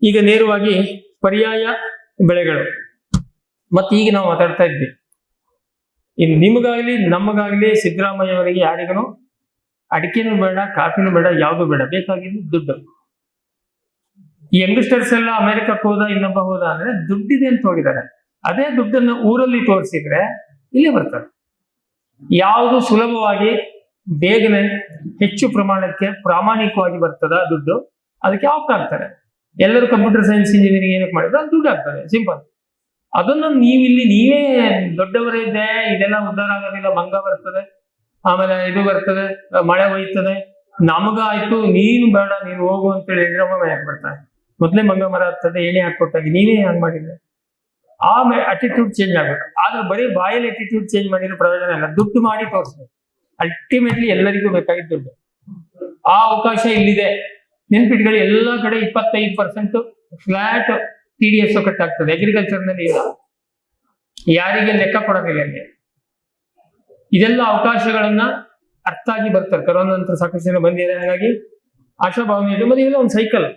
ಈಗ ನೇರವಾಗಿ ಪರ್ಯಾಯ ಬೆಳೆಗಳು ಮತ್ತೆ ಈಗ ನಾವು ಮಾತಾಡ್ತಾ ಇದ್ವಿ. ಇನ್ನು ನಿಮಗಾಗ್ಲಿ ನಮಗಾಗ್ಲಿ ಸಿದ್ದರಾಮಯ್ಯ ಅವರಿಗೆ ಯಾರಿಗೂ ಅಡಿಕೆನೂ ಬೇಡ, ಕಾಫಿನೂ ಬೇಡ, ಯಾವುದು ಬೇಡ, ಬೇಕಾಗಿದ್ದು ದುಡ್ಡು. ಈ ಯಂಗ್ಸ್ಟರ್ಸ್ ಎಲ್ಲ ಅಮೆರಿಕಕ್ಕೆ ಹೋದ, ಇನ್ನೊಬ್ಬ ಹೋದ ಅಂದ್ರೆ ದುಡ್ಡಿದೆ ಅಂತ ಹೋಗಿದ್ದಾರೆ. ಅದೇ ದುಡ್ಡನ್ನು ಊರಲ್ಲಿ ತೋರಿಸಿದ್ರೆ ಇಲ್ಲಿ ಬರ್ತಾರೆ. ಯಾವುದು ಸುಲಭವಾಗಿ ಬೇಗನೆ ಹೆಚ್ಚು ಪ್ರಮಾಣಕ್ಕೆ ಪ್ರಾಮಾಣಿಕವಾಗಿ ಬರ್ತದ ದುಡ್ಡು, ಅದಕ್ಕೆ ಆಪ್ಟ್ ಆಗ್ತಾರೆ. ಎಲ್ಲರೂ ಕಂಪ್ಯೂಟರ್ ಸೈನ್ಸ್ ಇಂಜಿನಿಯರಿಂಗ್ ಏನಕ್ಕೆ ಮಾಡಿದ್ರೆ ಅದು ದುಡ್ಡು ಆಗ್ತದೆ, ಸಿಂಪಲ್. ಅದನ್ನು ನೀವಿಲ್ಲಿ ನೀವೇ ದೊಡ್ಡವರೇ ಇದ್ದೆ ಇದೆಲ್ಲ ಉದ್ಧಾರ ಆಗೋದಿಲ್ಲ, ಮಂಗ ಬರ್ತದೆ, ಆಮೇಲೆ ಇದು ಬರ್ತದೆ, ಮಳೆ ಹೋಯ್ತದೆ, ನಮಗ ಆಯ್ತು ನೀನು ಬೇಡ ನೀನು ಹೋಗು ಅಂತೇಳಿ ಹೇಳಿದ್ರೆ ಮನೆಯಾಗ ಬರ್ತಾರೆ. ಮೊದಲೇ ಮಂಗ ಮರ ಆಗ್ತದೆ, ಎಣ್ಣೆ ಹಾಕೊಟ್ಟಾಗಿ ನೀವೇ ಹಂಗ್ ಮಾಡಿದ್ರೆ ಆ ಅಟಿಟ್ಯೂಡ್ ಚೇಂಜ್ ಆಗ್ಬೇಕು. ಆದ್ರೆ ಬರೀ ಬಾಯಲ್ಲಿ ಅಟಿಟ್ಯೂಡ್ ಚೇಂಜ್ ಮಾಡಿದ್ರೆ ಪ್ರಯೋಜನ ಇಲ್ಲ, ದುಡ್ಡು ಮಾಡಿ ತೋರಿಸ್ಬೇಕು. ಅಲ್ಟಿಮೇಟ್ಲಿ ಎಲ್ಲರಿಗೂ ಬೇಕಾಗಿದ್ದು ದುಡ್ಡು. ಆ ಅವಕಾಶ ಇಲ್ಲಿದೆ. ನೆನ್ಪಿಟ್ಗಳು ಎಲ್ಲ ಕಡೆ 25% ಫ್ಲಾಟ್ TDS ಕಟ್ಟಾಗ್ತದೆ. ಅಗ್ರಿಕಲ್ಚರ್ ನಲ್ಲಿ ಇಲ್ಲ, ಯಾರಿಗೆ ಲೆಕ್ಕ ಕೊಡೋದಿಲ್ಲ ಇಲ್ಲಿ. ಇದೆಲ್ಲ ಅವಕಾಶಗಳನ್ನ ಅರ್ಥ ಆಗಿ ಬರ್ತಾರೆ. ಕರೋನಾ ನಂತರ ಸಾಕಷ್ಟು ಜನ ಬಂದಿದೆ, ಹಾಗಾಗಿ ಆಶಾಭಾವನೆ ಇದೆ. ಮತ್ತೆ ಇದೆಲ್ಲ ಒಂದು ಸೈಕಲ್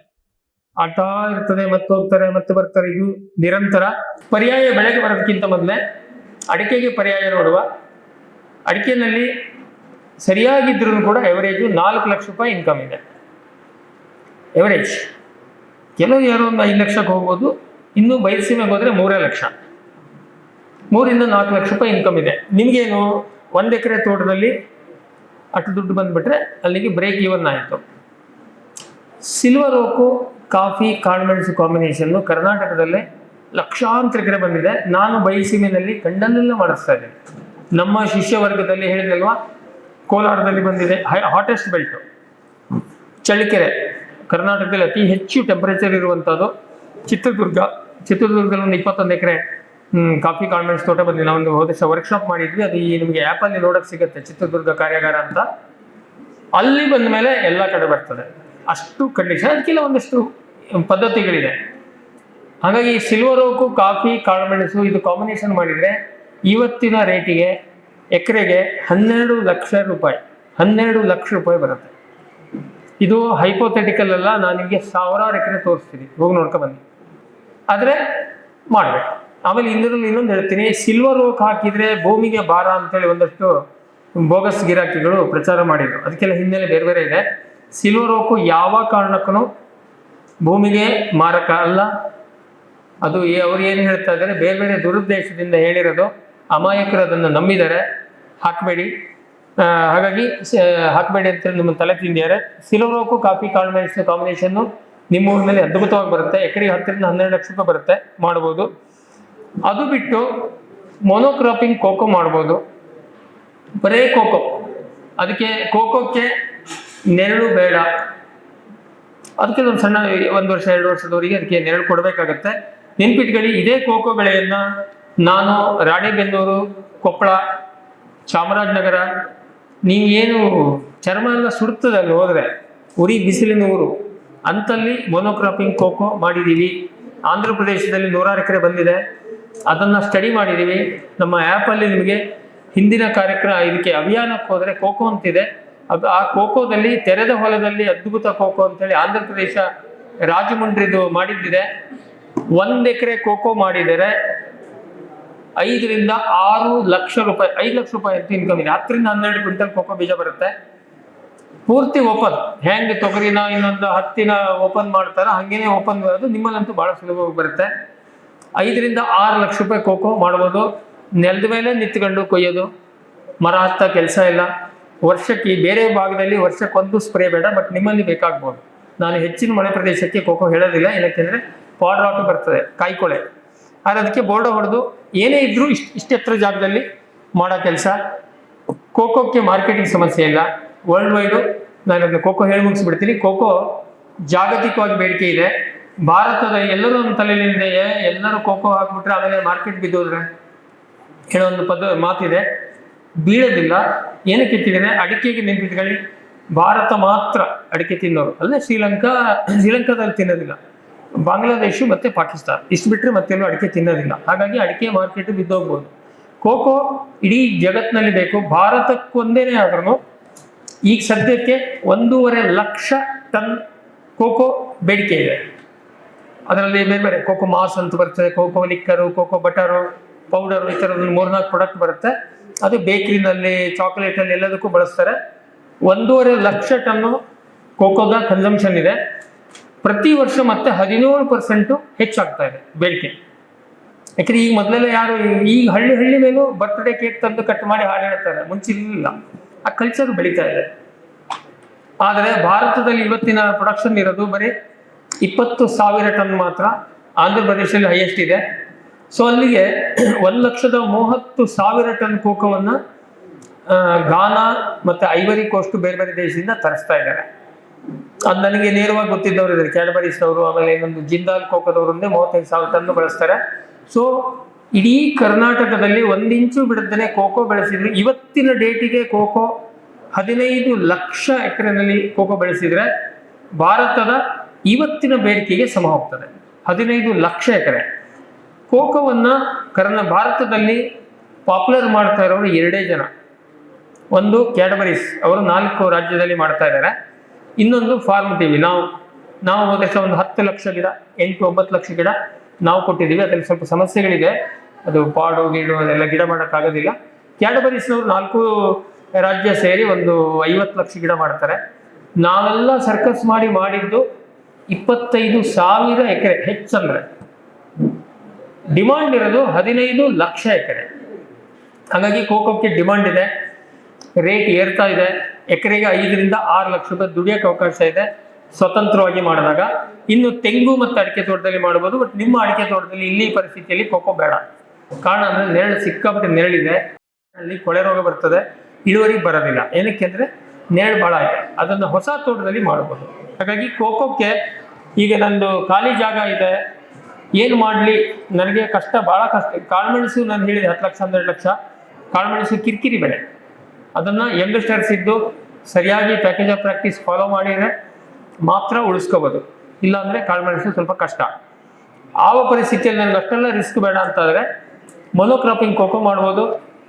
ಆಗ್ತಾ ಇರ್ತದೆ, ಮತ್ತೆ ಹೋಗ್ತಾರೆ ಮತ್ತೆ ಬರ್ತಾರೆ, ಇದು ನಿರಂತರ. ಪರ್ಯಾಯ ಬೆಳೆಗೆ ಬರೋದಕ್ಕಿಂತ ಮೊದಲೇ ಅಡಿಕೆಗೆ ಪರ್ಯಾಯ ನೋಡುವ. ಅಡಿಕೆನಲ್ಲಿ ಸರಿಯಾಗಿದ್ರು ಕೂಡ ಎವರೇಜು 4 ಲಕ್ಷ ರೂಪಾಯಿ ಇನ್ಕಮ್ ಇದೆ, ಎವರೇಜ್. ಕೆಲವು ಯಾರು ಒಂದು 5 ಲಕ್ಷಕ್ಕೆ ಹೋಗ್ಬೋದು, ಇನ್ನು ಬಯಲುಸೀಮೆಗೆ ಹೋದ್ರೆ 3 ಲಕ್ಷ, 3 ರಿಂದ 4 ಲಕ್ಷ ರೂಪಾಯಿ ಇನ್ಕಮ್ ಇದೆ. ನಿಮ್ಗೇನು 1 ಎಕರೆ ತೋಟದಲ್ಲಿ ಅಷ್ಟು ದುಡ್ಡು ಬಂದ್ಬಿಟ್ರೆ ಅಲ್ಲಿಗೆ ಬ್ರೇಕ್ ಇವನ್ ಆಯಿತು. ಸಿಲ್ವರ್ ಓಕು ಕಾಫಿ ಕಾಳುಮೆಣಸು ಕಾಂಬಿನೇಷನ್ನು ಕರ್ನಾಟಕದಲ್ಲೇ ಲಕ್ಷಾಂತರ ಎಕರೆ ಬಂದಿದೆ. ನಾನು ಬಯಲುಸೀಮೆಯಲ್ಲಿ ಕಂಡಲ್ಲೆಲ್ಲ ಮಾಡಿಸ್ತಾ ಇದ್ದೇನೆ. ನಮ್ಮ ಶಿಷ್ಯ ವರ್ಗದಲ್ಲಿ ಹೇಳಿದಲ್ವಾ, ಕೋಲಾರದಲ್ಲಿ ಬಂದಿದೆ, ಹಾಟೆಸ್ಟ್ ಬೆಲ್ಟು. ಚಳ್ಳಕೆರೆ ಕರ್ನಾಟಕದಲ್ಲಿ ಅತಿ ಹೆಚ್ಚು ಟೆಂಪರೇಚರ್ ಇರುವಂಥದ್ದು. ಚಿತ್ರದುರ್ಗದಲ್ಲಿ ಒಂದು 21 ಎಕರೆ ಕಾಫಿ ಕಾಳುಮೆಣಸು ತೋಟ ಬಂದಿದೆ. ನಾವು ಒಂದು ಹೋದ ವರ್ಷ ವರ್ಕ್ಶಾಪ್ ಮಾಡಿದ್ವಿ, ಅದು ಈ ನಿಮಗೆ ಆ್ಯಪಲ್ಲಿ ನೋಡೋಕೆ ಸಿಗುತ್ತೆ, ಚಿತ್ರದುರ್ಗ ಕಾರ್ಯಾಗಾರ ಅಂತ. ಅಲ್ಲಿ ಬಂದ ಮೇಲೆ ಎಲ್ಲ ಕಡೆ ಬರ್ತದೆ, ಅಷ್ಟು ಕಂಡೀಷನ್. ಅದಕ್ಕೆಲ್ಲ ಒಂದಷ್ಟು ಪದ್ಧತಿಗಳಿದೆ. ಹಾಗಾಗಿ ಸಿಲ್ವರ್ ಓಕು ಕಾಫಿ ಕಾಳುಮೆಣಸು ಇದು ಕಾಂಬಿನೇಷನ್ ಮಾಡಿದರೆ ಇವತ್ತಿನ ರೇಟಿಗೆ ಎಕರೆಗೆ 12 ಲಕ್ಷ ರೂಪಾಯಿ, 12 ಲಕ್ಷ ರೂಪಾಯಿ ಬರುತ್ತೆ. ಇದು ಹೈಪೋಥೆಟಿಕಲ್ ಅಲ್ಲ, ನಾನು ನಿಮಗೆ ಸಾವಿರಾರು ಎಕರೆ ತೋರಿಸ್ತೀನಿ, ಹೋಗಿ ನೋಡ್ಕೊ ಬನ್ನಿ. ಆದರೆ ಮಾಡಬೇಕು. ಆಮೇಲೆ ಇನ್ನೊಂದು ಹೇಳ್ತೀನಿ, ಸಿಲ್ವರ್ ಓಕ್ ಹಾಕಿದರೆ ಭೂಮಿಗೆ ಭಾರ ಅಂತೇಳಿ ಒಂದಷ್ಟು ಬೋಗಸ್ ಗಿರಾಕಿಗಳು ಪ್ರಚಾರ ಮಾಡಿದ್ರು. ಅದಕ್ಕೆಲ್ಲ ಹಿನ್ನೆಲೆ ಬೇರೆ ಬೇರೆ ಇದೆ. ಸಿಲ್ವರ್ ಓಕು ಯಾವ ಕಾರಣಕ್ಕೂ ಭೂಮಿಗೆ ಮಾರಕ ಅಲ್ಲ. ಅದು ಅವ್ರು ಏನು ಹೇಳ್ತಾ ಇದ್ದಾರೆ, ಬೇರೆ ಬೇರೆ ದುರುದ್ದೇಶದಿಂದ ಹೇಳಿರೋದು. ಅಮಾಯಕರು ಅದನ್ನು ನಂಬಿದ್ದಾರೆ, ಹಾಕಬೇಡಿ. ಹಾಗಾಗಿ ಹಾಕಬೇಡಿ ಅಂತೇಳಿ ನಿಮ್ಮ ತಲೆ ತಿಂದಿದ್ದಾರೆ. ಸಿಲ್ವರ್ ಓಕು ಕಾಫಿ ಕಾಳುಮೆಣಸು ಕಾಂಬಿನೇಷನ್ನು ನಿಮ್ಮ ಊರಿನಲ್ಲಿ ಅದ್ಭುತವಾಗಿ ಬರುತ್ತೆ. ಎಕರೆಗೆ 10 ರಿಂದ 12 ಲಕ್ಷ ರೂಪಾಯಿ ಬರುತ್ತೆ, ಮಾಡ್ಬೋದು. ಅದು ಬಿಟ್ಟು ಮೊನೋಕ್ರಾಪಿಂಗ್ ಕೋಕೋ ಮಾಡ್ಬೋದು, ಬರೇ ಕೋಕೋ. ಅದಕ್ಕೆ ಕೋಕೋಕ್ಕೆ ನೆರಳು ಬೇಡ, ಅದಕ್ಕೆ ಒಂದು ಸಣ್ಣ 1 ವರ್ಷ 2 ವರ್ಷದವರೆಗೆ ಅದಕ್ಕೆ ನೆರಳು ಕೊಡಬೇಕಾಗತ್ತೆ. ನೆನ್ಪಿಟ್ಕೊಳ್ಳಿ, ಇದೇ ಕೋಕೋ ಬೆಳೆಯನ್ನ ನಾನು ರಾಣೆಬೆನ್ನೂರು, ಕೊಪ್ಪಳ, ಚಾಮರಾಜನಗರ, ನೀವೇನು ಚರ್ಮ ಎಲ್ಲ ಸುಡ್ತದೆ ಅಲ್ಲಿ ಹೋದ್ರೆ, ಉರಿ ಬಿಸಿಲಿನ ಊರು ಅಂತಲ್ಲಿ ಮೊನೋಕ್ರಾಪಿಂಗ್ ಕೋಕೋ ಮಾಡಿದ್ದೀವಿ. ಆಂಧ್ರ ಪ್ರದೇಶದಲ್ಲಿ 100 ಎಕರೆ ಬಂದಿದೆ, ಅದನ್ನು ಸ್ಟಡಿ ಮಾಡಿದ್ದೀವಿ. ನಮ್ಮ ಆ್ಯಪಲ್ಲಿ ನಿಮಗೆ ಹಿಂದಿನ ಕಾರ್ಯಕ್ರಮ, ಇದಕ್ಕೆ ಅಭಿಯಾನಕ್ಕೆ ಹೋದರೆ ಕೋಕೋ ಅಂತಿದೆ. ಆ ಕೋಕೋದಲ್ಲಿ ತೆರೆದ ಹೊಲದಲ್ಲಿ ಅದ್ಭುತ ಕೋಕೋ ಅಂತೇಳಿ ಆಂಧ್ರ ಪ್ರದೇಶ ರಾಜಮುಂಡ್ರಿದು ಮಾಡಿದ್ದಿದೆ. 1 ಎಕರೆ ಕೋಕೋ ಮಾಡಿದರೆ 5 ರಿಂದ 6 ಲಕ್ಷ ರೂಪಾಯಿ, 5 ಲಕ್ಷ ರೂಪಾಯಿ ಅಂತ ಇನ್ಕಮ್ ಇದೆ. 10 ರಿಂದ 12 ಕ್ವಿಂಟಲ್ ಕೋಕೋ ಬೀಜ ಬರುತ್ತೆ. ಪೂರ್ತಿ ಓಪನ್, ಹೆಂಗೆ ತೊಗರಿನ ಇನ್ನೊಂದು ಹತ್ತಿನ ಓಪನ್ ಮಾಡ್ತಾರ ಹಂಗೇನೆ ಓಪನ್ ಬರೋದು. ನಿಮ್ಮಲ್ಲಂತೂ ಬಹಳ ಸುಲಭವಾಗಿ ಬರುತ್ತೆ. 5 ರಿಂದ 6 ಲಕ್ಷ ರೂಪಾಯಿ ಕೋಕೋ ಮಾಡ್ಬೋದು. ನೆಲದ ಮೇಲೆ ನಿಂತ್ಕೊಂಡು ಕೊಯ್ಯೋದು, ಮರ ಹತ್ತ ಕೆಲಸ ಇಲ್ಲ. ವರ್ಷಕ್ಕೆ ಬೇರೆ ಭಾಗದಲ್ಲಿ ವರ್ಷಕ್ಕೊಂದು ಸ್ಪ್ರೇ ಬೇಡ, ಬಟ್ ನಿಮ್ಮಲ್ಲಿ ಬೇಕಾಗ್ಬೋದು. ನಾನು ಹೆಚ್ಚಿನ ಮಳೆ ಪ್ರದೇಶಕ್ಕೆ ಕೋಕೋ ಹೇಳೋದಿಲ್ಲ, ಏನಕ್ಕೆಂದರೆ ಪಾಡ್ರಾಟು ಬರ್ತದೆ, ಕಾಯಿಕೊಳೆ. ಆದರೆ ಅದಕ್ಕೆ ಬೋರ್ಡ ಹೊಡೆದು ಏನೇ ಇದ್ರೂ ಇಷ್ಟೆತ್ತರ ಜಾಗದಲ್ಲಿ ಮಾಡೋ ಕೆಲಸ. ಕೋಕೋಕ್ಕೆ ಮಾರ್ಕೆಟಿಂಗ್ ಸಮಸ್ಯೆ ಇಲ್ಲ, ವರ್ಲ್ಡ್ ವೈಡು. ನಾನು ಅದನ್ನು ಕೋಕೋ ಹೇಳಿ ಮುಗಿಸ್ಬಿಡ್ತೀನಿ. ಕೋಕೋ ಜಾಗತಿಕವಾಗಿ ಬೇಡಿಕೆ ಇದೆ. ಭಾರತದ ಎಲ್ಲರೂ ಒಂದು ತಲೆಯಲ್ಲಿದೆ, ಎಲ್ಲರೂ ಕೋಕೋ ಹಾಕ್ಬಿಟ್ರೆ ಆಮೇಲೆ ಮಾರ್ಕೆಟ್ ಬಿದ್ದೋದ್ರೆ ಹೇಳೋ ಒಂದು ಮಾತಿದೆ, ಬೀಳೋದಿಲ್ಲ. ಏನಕ್ಕೆ ಇಟ್ಟಿದ್ದಾರೆ, ಅಡಿಕೆಗೆ ನೆನ್ಪಿಟ್ಕೊಳ್ಳಿ, ಭಾರತ ಮಾತ್ರ ಅಡಿಕೆ ತಿನ್ನೋರು, ಅಲ್ಲೇ ಶ್ರೀಲಂಕಾದಲ್ಲಿ ತಿನ್ನೋದಿಲ್ಲ, ಬಾಂಗ್ಲಾದೇಶ ಮತ್ತು ಪಾಕಿಸ್ತಾನ, ಇಷ್ಟು ಬಿಟ್ಟರೆ ಮತ್ತೆಲ್ಲೂ ಅಡಿಕೆ ತಿನ್ನೋದಿಲ್ಲ. ಹಾಗಾಗಿ ಅಡಿಕೆ ಮಾರ್ಕೆಟ್ ಬಿದ್ದೋಗ್ಬೋದು. ಕೋಕೋ ಇಡೀ ಜಗತ್ತಿನಲ್ಲಿ ಬೇಕು, ಭಾರತಕ್ಕೊಂದೇನೆ ಆದ್ರೂ ಈಗ ಸದ್ಯಕ್ಕೆ 1.5 ಲಕ್ಷ ಟನ್ ಕೋಕೋ ಬೇಡಿಕೆ ಇದೆ. ಅದರಲ್ಲಿ ಬೇರೆ ಬೇರೆ ಕೋಕೋ ಮಾಸ್ ಅಂತ ಬರ್ತದೆ, cocoa liquor, cocoa butter, powder, ಈ ಥರದ್ದು 3-4 ಪ್ರಾಡಕ್ಟ್ ಬರುತ್ತೆ. ಅದು ಬೇಕ್ರಿನಲ್ಲಿ, ಚಾಕ್ಲೇಟಲ್ಲಿ ಎಲ್ಲದಕ್ಕೂ ಬಳಸ್ತಾರೆ. 1.5 ಲಕ್ಷ ಟನ್ನು ಕೋಕೋದ ಕನ್ಸಂಪ್ಷನ್ ಇದೆ ಪ್ರತಿ ವರ್ಷ. ಮತ್ತೆ 17% ಹೆಚ್ಚಾಗ್ತಾ ಇದೆ ಬೇಡಿಕೆ. ಯಾಕಂದ್ರೆ ಈಗ ಮೊದಲೆಲ್ಲ ಯಾರು ಈಗ ಹಳ್ಳಿ ಮೇಲೂ ಬರ್ತ್ಡೇ ಕೇಕ್ ತಂದು ಕಟ್ ಮಾಡಿ ಹಾಡು ಹೇಳ್ತಾರೆ, ಮುಂಚೆ ಇರಲಿಲ್ಲ. ಆ ಕಲ್ಚರ್ ಬೆಳೀತಾ ಇದೆ. ಆದರೆ ಭಾರತದಲ್ಲಿ ಇವತ್ತಿನ ಪ್ರೊಡಕ್ಷನ್ ಇರೋದು ಬರೀ 20,000 ಟನ್ ಮಾತ್ರ. ಆಂಧ್ರ ಪ್ರದೇಶದಲ್ಲಿ ಹೈಯೆಸ್ಟ್ ಇದೆ. ಸೊ ಅಲ್ಲಿಗೆ 1,30,000 ಟನ್ ಕೋಕೋವನ್ನು ಘಾನಾ ಮತ್ತು ಐವರಿ ಕೋಸ್ಟ್ ಬೇರೆ ಬೇರೆ ದೇಶದಿಂದ ತರಿಸ್ತಾ ಇದ್ದಾರೆ. ಅದು ನನಗೆ ನೇರವಾಗಿ ಗೊತ್ತಿದ್ದವರು ಇದ್ದಾರೆ, ಕ್ಯಾಡ್ಬರೀಸ್ನವರು. ಆಮೇಲೆ ಇನ್ನೊಂದು ಜಿಂದಾಲ್ ಕೋಕೋದವರೊಂದೇ 35,000 ಟನ್ ಬಳಸ್ತಾರೆ. ಸೊ ಇಡೀ ಕರ್ನಾಟಕದಲ್ಲಿ 1 ಇಂಚು ಬಿಡದೇ ಕೋಕೋ ಬೆಳೆಸಿದ್ರು. ಇವತ್ತಿನ ಡೇಟಿಗೆ ಕೋಕೋ 15 ಲಕ್ಷ ಎಕರೆನಲ್ಲಿ ಕೋಕೋ ಬೆಳೆಸಿದ್ರೆ ಭಾರತದ ಇವತ್ತಿನ ಬೇಡಿಕೆಗೆ ಸಮ ಹೋಗ್ತದೆ. 15 ಲಕ್ಷ ಎಕರೆ ಕೋಕೋವನ್ನು ಭಾರತದಲ್ಲಿ ಪಾಪ್ಯುಲರ್ ಮಾಡ್ತಾ ಇರೋರು 2 ಜನ. ಒಂದು ಕ್ಯಾಡ್ಬರೀಸ್, ಅವರು 4 ರಾಜ್ಯದಲ್ಲಿ ಮಾಡ್ತಾ ಇದ್ದಾರೆ. ಇನ್ನೊಂದು ಫಾರ್ಮ್ ಟಿವಿ. ನಾವು ಹೋದ ವರ್ಷ ಒಂದು 10 ಲಕ್ಷ ಗಿಡ, 8-9 ಲಕ್ಷ ಗಿಡ ನಾವು ಕೊಟ್ಟಿದ್ದೀವಿ. ಅದರಲ್ಲಿ ಸ್ವಲ್ಪ ಸಮಸ್ಯೆಗಳಿದೆ, ಅದು ಪಾಡು ಗೀಡು ಅದೆಲ್ಲ ಗಿಡ ಮಾಡೋಕ್ಕಾಗೋದಿಲ್ಲ. ಕ್ಯಾಡ್ಬರೀಸ್ನವರು 4 ರಾಜ್ಯ ಸೇರಿ ಒಂದು 50 ಲಕ್ಷ ಗಿಡ ಮಾಡ್ತಾರೆ. ನಾವೆಲ್ಲ ಸರ್ಕಸ್ ಮಾಡಿದ್ದು 25,000 ಎಕರೆ. ಹೆಚ್ಚಂದ್ರೆ ಡಿಮಾಂಡ್ ಇರೋದು 15 ಲಕ್ಷ ಎಕರೆ. ಹಾಗಾಗಿ ಕೋಕೋಕ್ಕೆ ಡಿಮಾಂಡ್ ಇದೆ, ರೇಟ್ ಏರ್ತಾ ಇದೆ. ಎಕರೆಗೆ 5-6 ಲಕ್ಷ ರೂಪಾಯಿ ದುಡಿಯೋಕೆ ಅವಕಾಶ ಇದೆ ಸ್ವತಂತ್ರವಾಗಿ ಮಾಡಿದಾಗ. ಇನ್ನು ತೆಂಗು ಮತ್ತು ಅಡಿಕೆ ತೋಟದಲ್ಲಿ ಮಾಡ್ಬೋದು. ಬಟ್ ನಿಮ್ಮ ಅಡಿಕೆ ತೋಟದಲ್ಲಿ ಇಲ್ಲಿ ಪರಿಸ್ಥಿತಿಯಲ್ಲಿ ಕೋಕೋ ಬೇಡ. ಕಾರಣ ಅಂದರೆ ನೆರಳು, ಸಿಕ್ಕಾಪಟ್ಟೆ ನೆರಳಿದೆ, ಅಲ್ಲಿ ಕೊಳೆ ರೋಗ ಬರ್ತದೆ, ಇಳುವರಿ ಬರೋದಿಲ್ಲ. ಏನಕ್ಕೆ ಅಂದರೆ ನೆರಳು ಭಾಳ ಇದೆ. ಅದನ್ನು ಹೊಸ ತೋಟದಲ್ಲಿ ಮಾಡ್ಬೋದು. ಹಾಗಾಗಿ ಕೋಕೋಕ್ಕೆ ಈಗ ನಂದು ಖಾಲಿ ಜಾಗ ಇದೆ, ಏನು ಮಾಡಲಿ, ನನಗೆ ಕಷ್ಟ, ಭಾಳ ಕಷ್ಟ. ಕಾಳುಮೆಣಸು ನಾನು ಹೇಳಿದೆ 10 ಲಕ್ಷ 12 ಲಕ್ಷ. ಕಾಳುಮೆಣಸು ಕಿರಿಕಿರಿ ಬೆಳೆ. ಅದನ್ನು ಯಂಗ್ಸ್ಟರ್ಸ್ ಇದ್ದು ಸರಿಯಾಗಿ ಪ್ಯಾಕೇಜ್ ಆಫ್ ಪ್ರಾಕ್ಟೀಸ್ ಫಾಲೋ ಮಾಡಿದರೆ ಮಾತ್ರ ಉಳಿಸ್ಕೋಬೋದು. ಇಲ್ಲಾಂದರೆ ಕಾಳುಮೆಣಸು ಸ್ವಲ್ಪ ಕಷ್ಟ. ಆವ ಪರಿಸ್ಥಿತಿಯಲ್ಲಿ ನನಗೆ ಅಷ್ಟೆಲ್ಲ ರಿಸ್ಕ್ ಬೇಡ ಅಂತಾದರೆ ಮೊನೋಕ್ರಾಪಿಂಗ್ ಕೋಕೋ ಮಾಡ್ಬೋದು.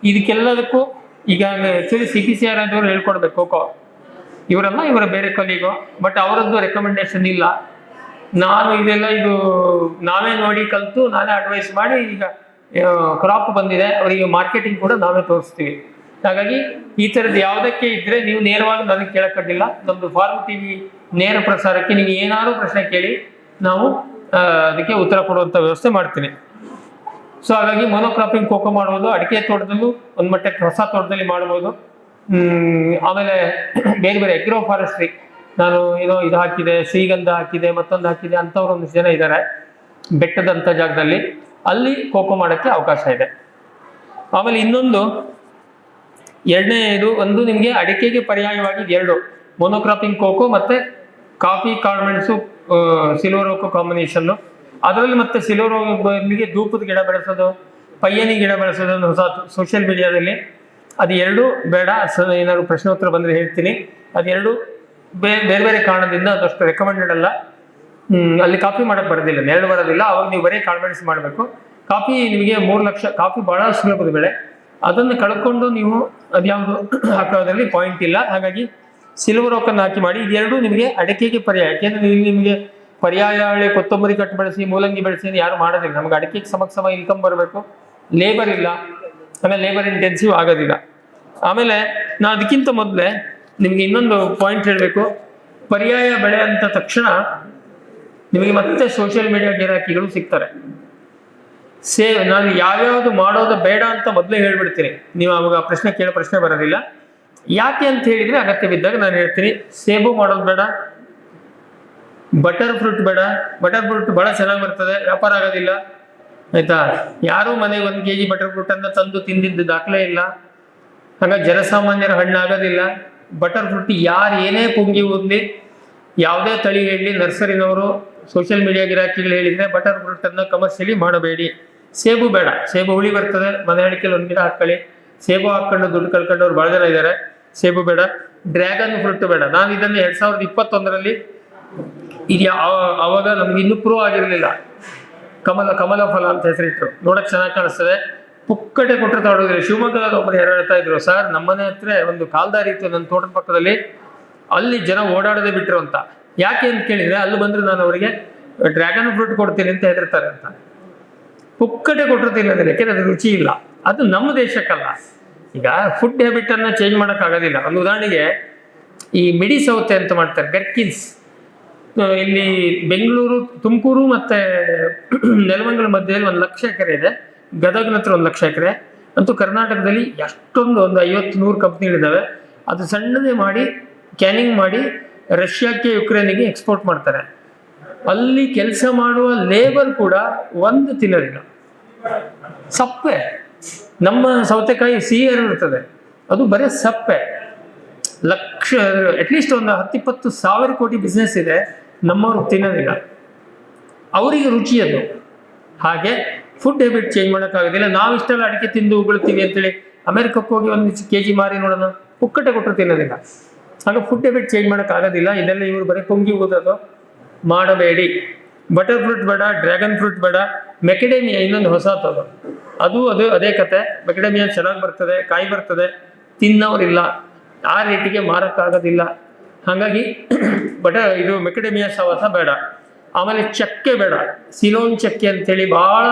ಇದಕ್ಕೆಲ್ಲದಕ್ಕೂ ಈಗ ಆ್ಯಕ್ಚುಲಿ CPCR ಅಂತವ್ರು ಹೇಳ್ಕೊಡ್ಬೇಕು ಕೋಕೋ. ಇವರ ಬೇರೆ ಕಲೀಗೋ, ಬಟ್ ಅವರದ್ದು ರೆಕಮೆಂಡೇಶನ್ ಇಲ್ಲ. ನಾನು ಇದು ನಾವೇ ನೋಡಿ ಕಲಿತು ನಾನೇ ಅಡ್ವೈಸ್ ಮಾಡಿ ಈಗ ಕ್ರಾಪ್ ಬಂದಿದೆ, ಅವರಿಗೆ ಮಾರ್ಕೆಟಿಂಗ್ ಕೂಡ ನಾವೇ ತೋರಿಸ್ತೀವಿ. ಹಾಗಾಗಿ ಈ ಥರದ್ದು ಯಾವುದಕ್ಕೆ ಇದ್ದರೆ ನೀವು ನೇರವಾಗಿ ನನಗೆ ಕೇಳಕ್ಕಾಗಿಲ್ಲ. ನಮ್ಮದು ಫಾರ್ಮ್ ಟಿವಿ ನೇರ ಪ್ರಸಾರಕ್ಕೆ ನೀವು ಏನಾದರೂ ಪ್ರಶ್ನೆ ಕೇಳಿ, ನಾವು ಅದಕ್ಕೆ ಉತ್ತರ ಕೊಡುವಂಥ ವ್ಯವಸ್ಥೆ ಮಾಡ್ತೀನಿ. ಸೊ ಹಾಗಾಗಿ ಮೊನೋಕ್ರಾಪಿಂಗ್ ಕೋಕೋ ಮಾಡ್ಬೋದು. ಅಡಿಕೆ ತೋಟದಲ್ಲೂ ಒಂದು ಮಟ್ಟಕ್ಕೆ ಹೊಸ ತೋಟದಲ್ಲಿ ಮಾಡ್ಬೋದು. ಆಮೇಲೆ ಬೇರೆ ಬೇರೆ ಅಗ್ರೋ ಫಾರೆಸ್ಟ್ರಿ, ನಾನು ಇದು ಹಾಕಿದೆ, ಶ್ರೀಗಂಧ ಹಾಕಿದೆ, ಮತ್ತೊಂದು ಹಾಕಿದೆ ಅಂಥವ್ರು ಒಂದಿಷ್ಟು ಜನ ಇದ್ದಾರೆ ಬೆಟ್ಟದಂಥ ಜಾಗದಲ್ಲಿ. ಅಲ್ಲಿ ಕೋಕೋ ಮಾಡೋಕ್ಕೆ ಅವಕಾಶ ಇದೆ. ಆಮೇಲೆ ಇನ್ನೊಂದು ಎರಡನೇದು ಒಂದು ನಿಮಗೆ ಅಡಿಕೆಗೆ ಪರ್ಯಾಯವಾಗಿ 2 ಮೊನೋಕ್ರಾಪಿಂಗ್ ಕೋಕೋ ಮತ್ತು ಕಾಫಿ ಕಾಳುಮೆಣಸು ಸಿಲ್ವರ್ ಓಕೋ ಕಾಂಬಿನೇಷನ್ನು. ಅದರಲ್ಲಿ ಮತ್ತೆ ಸಿಲ್ವರ್ ಓಕೋಗೆ ಧೂಪದ ಗಿಡ ಬೆಳೆಸೋದು, ಪಯ್ಯನಿ ಗಿಡ ಬೆಳೆಸೋದು ಒಂದು ಹೊಸ ಸೋಷಿಯಲ್ ಮೀಡಿಯಾದಲ್ಲಿ. ಅದು 2 ಬೇಡ. ಏನಾದ್ರು ಪ್ರಶ್ನೋತ್ತರ ಬಂದರೆ ಹೇಳ್ತೀನಿ. ಅದು 2 ಬೇರೆ ಬೇರೆ ಕಾರಣದಿಂದ ಅದಷ್ಟು ರೆಕಮೆಂಡೆಡ್ ಅಲ್ಲ. ಅಲ್ಲಿ ಕಾಫಿ ಮಾಡೋಕ್ಕೆ ಬರೋದಿಲ್ಲ, ನೆರಳು ಬರೋದಿಲ್ಲ. ಅವಾಗ ನೀವು ಬರೀ ಕಾಳುಮೆಣಸು ಮಾಡಬೇಕು. ಕಾಫಿ ನಿಮಗೆ 3 ಲಕ್ಷ, ಕಾಫಿ ಭಾಳ ಸುಲಭದ ಬೆಳೆ. ಅದನ್ನು ಕಳ್ಕೊಂಡು ನೀವು ಅದ್ಯಾವುದು ಹಾಕೋದ್ರಲ್ಲಿ ಪಾಯಿಂಟ್ ಇಲ್ಲ. ಹಾಗಾಗಿ ಸಿಲ್ವರ್ ಓಕನ್ನು ಹಾಕಿ ಮಾಡಿ. ಇದು 2 ನಿಮಗೆ ಅಡಿಕೆಗೆ ಪರ್ಯಾಯ. ಯಾಕೆಂದರೆ ಇಲ್ಲಿ ನಿಮಗೆ ಪರ್ಯಾಯ ಕೊತ್ತಂಬರಿ ಕಟ್ಟು ಬೆಳೆಸಿ, ಮೂಲಂಗಿ ಬೆಳೆಸಿ ಯಾರು ಮಾಡೋದಿಲ್ಲ. ನಮಗೆ ಅಡಿಕೆಗೆ ಸಮ ಇನ್ಕಮ್ ಬರಬೇಕು, ಲೇಬರ್ ಇಲ್ಲ, ಆಮೇಲೆ ಲೇಬರ್ ಇಂಟೆನ್ಸಿವ್ ಆಗೋದಿಲ್ಲ. ಆಮೇಲೆ ನಾನು ಅದಕ್ಕಿಂತ ಮೊದಲೇ ನಿಮಗೆ ಇನ್ನೊಂದು ಪಾಯಿಂಟ್ ಹೇಳಬೇಕು. ಪರ್ಯಾಯ ಬೆಳೆ ಅಂತ ತಕ್ಷಣ ನಿಮಗೆ ಮತ್ತೆ ಸೋಷಿಯಲ್ ಮೀಡಿಯಾ ಗಿರಾಕಿಗಳು ಸಿಗ್ತಾರೆ. ನಾನು ಯಾವ್ಯಾವುದು ಮಾಡೋದು ಬೇಡ ಅಂತ ಮೊದಲೇ ಹೇಳ್ಬಿಡ್ತೀನಿ. ನೀವು ಅವಾಗ ಪ್ರಶ್ನೆ ಬರೋದಿಲ್ಲ. ಯಾಕೆ ಅಂತ ಹೇಳಿದರೆ ಅಗತ್ಯ ಬಿದ್ದಾಗ ನಾನು ಹೇಳ್ತೀನಿ. ಸೇಬು ಮಾಡೋದು ಬೇಡ, ಬಟರ್ ಫ್ರೂಟ್ ಬೇಡ. ಬಟರ್ ಫ್ರೂಟ್ ಭಾಳ ಚೆನ್ನಾಗಿ ಬರ್ತದೆ, ವ್ಯಾಪಾರ ಆಗೋದಿಲ್ಲ, ಆಯಿತಾ. ಯಾರೂ ಮನೆಗೆ 1 kg ಬಟರ್ ಫ್ರೂಟನ್ನು ತಂದು ತಿಂದಿದ್ದು ದಾಖಲೆ ಇಲ್ಲ. ಹಾಗಾಗಿ ಜನಸಾಮಾನ್ಯರ ಹಣ್ಣು ಆಗೋದಿಲ್ಲ. ಬಟರ್ ಫ್ರೂಟ್ ಯಾರು ಏನೇ ಪುಂಗಿ ಊದಲಿ, ಯಾವುದೇ ತಳಿ ಹೇಳಲಿ, ನರ್ಸರಿನವರು ಸೋಷಿಯಲ್ ಮೀಡಿಯಾ ಗಿರಾಕಿಗಳು ಹೇಳಿದರೆ ಬಟರ್ ಫ್ರೂಟನ್ನು ಕಮರ್ಷಿಯಲಿ ಮಾಡಬೇಡಿ. ಸೇಬು ಬೇಡ, ಸೇಬು ಹುಳಿ ಬರ್ತದೆ. ಮನೆ ಅಡಿಕೆಲಿ 1 ಗಿಡ ಹಾಕ್ಕೊಳ್ಳಿ. ಸೇಬು ಹಾಕ್ಕೊಂಡು ದುಡ್ಡು ಕಳ್ಕೊಂಡವ್ರು ಭಾಳ ಜನ ಇದ್ದಾರೆ. ಸೇಬು ಬೇಡ. ಡ್ರ್ಯಾಗನ್ ಫ್ರೂಟ್ ಬೇಡ. ನಾನು ಇದನ್ನು 2021ರಲ್ಲಿ ಆವಾಗ ನಮ್ಗೆ ಇನ್ನೂ ಪ್ರೂವ್ ಆಗಿರಲಿಲ್ಲ. ಕಮಲ ಫಲ ಅಂತ ಹೆಸರಿಟ್ಟು, ನೋಡೋಕ್ಕೆ ಚೆನ್ನಾಗಿ ಕಾಣಿಸ್ತದೆ, ಪುಕ್ಕಟೆ ಕೊಟ್ಟರೆ ತಗೊಳ್ಳೋದಿಲ್ಲ. ಶಿವಮೊಗ್ಗದ ಒಬ್ಬರು ಹೇಳ್ತಾ ಇದ್ರು, ಸರ್ ನಮ್ಮನೆ ಹತ್ರ ಒಂದು ಕಾಲ್ದಾರಿ ಇತ್ತು ನನ್ನ ತೋಟದ ಪಕ್ಕದಲ್ಲಿ, ಅಲ್ಲಿ ಜನ ಓಡಾಡದೆ ಬಿಟ್ಟರು ಅಂತ. ಯಾಕೆ ಅಂತ ಕೇಳಿದರೆ ಅಲ್ಲಿ ಬಂದರೆ ನಾನು ಅವರಿಗೆ ಡ್ರ್ಯಾಗನ್ ಫ್ರೂಟ್ ಕೊಡ್ತೀನಿ ಅಂತ ಹೆದರ್ತಾರೆ ಅಂತ. ಪುಕ್ಕಟೆ ಕೊಟ್ಟರು ತಿನ್ನೋದಿಲ್ಲ, ಯಾಕೆಂದ್ರೆ ಅದು ರುಚಿ ಇಲ್ಲ. ಅದು ನಮ್ಮ ದೇಶಕ್ಕಲ್ಲ. ಈಗ ಫುಡ್ ಹ್ಯಾಬಿಟ್ ಅನ್ನ ಚೇಂಜ್ ಮಾಡೋಕ್ಕಾಗೋದಿಲ್ಲ. ಒಂದು ಉದಾಹರಣೆಗೆ ಈ ಮಿಡಿ ಸೌತೆ ಅಂತ ಮಾಡ್ತಾರೆ, ಗರ್ಕಿನ್ಸ್. ಇಲ್ಲಿ ಬೆಂಗಳೂರು, ತುಮಕೂರು ಮತ್ತೆ ನೆಲಮಂಗಲ ಮಧ್ಯದಲ್ಲಿ 1,00,000 ಎಕರೆ ಇದೆ. ಗದಗ್ನ ಹತ್ರ 1,00,000 ಎಕರೆ. ಅಂತೂ ಕರ್ನಾಟಕದಲ್ಲಿ ಎಷ್ಟೊಂದು ಒಂದು 50-100 ಕಂಪ್ನಿಗಳಿದ್ದಾವೆ. ಅದು ಸಣ್ಣದೇ ಮಾಡಿ ಕ್ಯಾನಿಂಗ್ ಮಾಡಿ ರಷ್ಯಾಕ್ಕೆ, ಯುಕ್ರೇನಿಗೆ ಎಕ್ಸ್ಪೋರ್ಟ್ ಮಾಡ್ತಾರೆ. ಅಲ್ಲಿ ಕೆಲಸ ಮಾಡುವ ಲೇಬರ್ ಕೂಡ ಒಂದು ತಿನ್ನೋದಿಲ್ಲ, ಸಪ್ಪೆ. ನಮ್ಮ ಸೌತೆಕಾಯಿ ಸಿಹಿಯಾರು ಇರ್ತದೆ, ಅದು ಬರೀ ಸಪ್ಪೆ. ಲಕ್ಷ, ಅಟ್ಲೀಸ್ಟ್ ಒಂದು 10-20 ಸಾವಿರ ಕೋಟಿ ಬಿಸ್ನೆಸ್ ಇದೆ, ನಮ್ಮವ್ರು ತಿನ್ನೋದಿಲ್ಲ, ಅವರಿಗೆ ರುಚಿ ಅದು. ಹಾಗೆ ಫುಡ್ ಹ್ಯಾಬಿಟ್ ಚೇಂಜ್ ಮಾಡೋಕ್ಕಾಗೋದಿಲ್ಲ. ನಾವು ಇಷ್ಟೆಲ್ಲ ಅಡಿಕೆ ತಿಂದು ಉಗುಳ್ತೀವಿ ಅಂತೇಳಿ ಅಮೆರಿಕಕ್ಕೆ ಹೋಗಿ 1 kg ಮಾರಿ ನೋಡೋಣ, ಪುಕ್ಕಟೆ ಕೊಟ್ಟರು ತಿನ್ನೋದಿಲ್ಲ. ಆಗ ಫುಡ್ ಹ್ಯಾಬಿಟ್ ಚೇಂಜ್ ಮಾಡೋಕ್ಕಾಗೋದಿಲ್ಲ. ಇದೆಲ್ಲ ಇವರು ಬರೀ ಕೊಂಗಿ ಊದೋದು ಮಾಡಬೇಡಿ. ಬಟರ್ ಫ್ರೂಟ್ ಬೇಡ, ಡ್ರ್ಯಾಗನ್ ಫ್ರೂಟ್ ಬೇಡ, ಮೆಕೆಡೇಮಿಯಾ ಇನ್ನೊಂದು ಹೊಸತದು. ಅದು ಅದೇ ಕತೆ. ಮೆಕೆಡೇಮಿಯಾ ಚೆನ್ನಾಗಿ ಬರ್ತದೆ, ಕಾಯಿ ಬರ್ತದೆ, ತಿನ್ನೋರಿಲ್ಲ, ಆ ರೇಟಿಗೆ ಮಾರಕ್ಕಾಗೋದಿಲ್ಲ. ಹಾಗಾಗಿ ಇದು ಮೆಕೆಡೇಮಿಯಾ ಸವಾಸ ಬೇಡ. ಆಮೇಲೆ ಚಕ್ಕೆ ಬೇಡ, ಸಿಲೋನ್ ಚಕ್ಕೆ ಅಂತೇಳಿ ಭಾಳ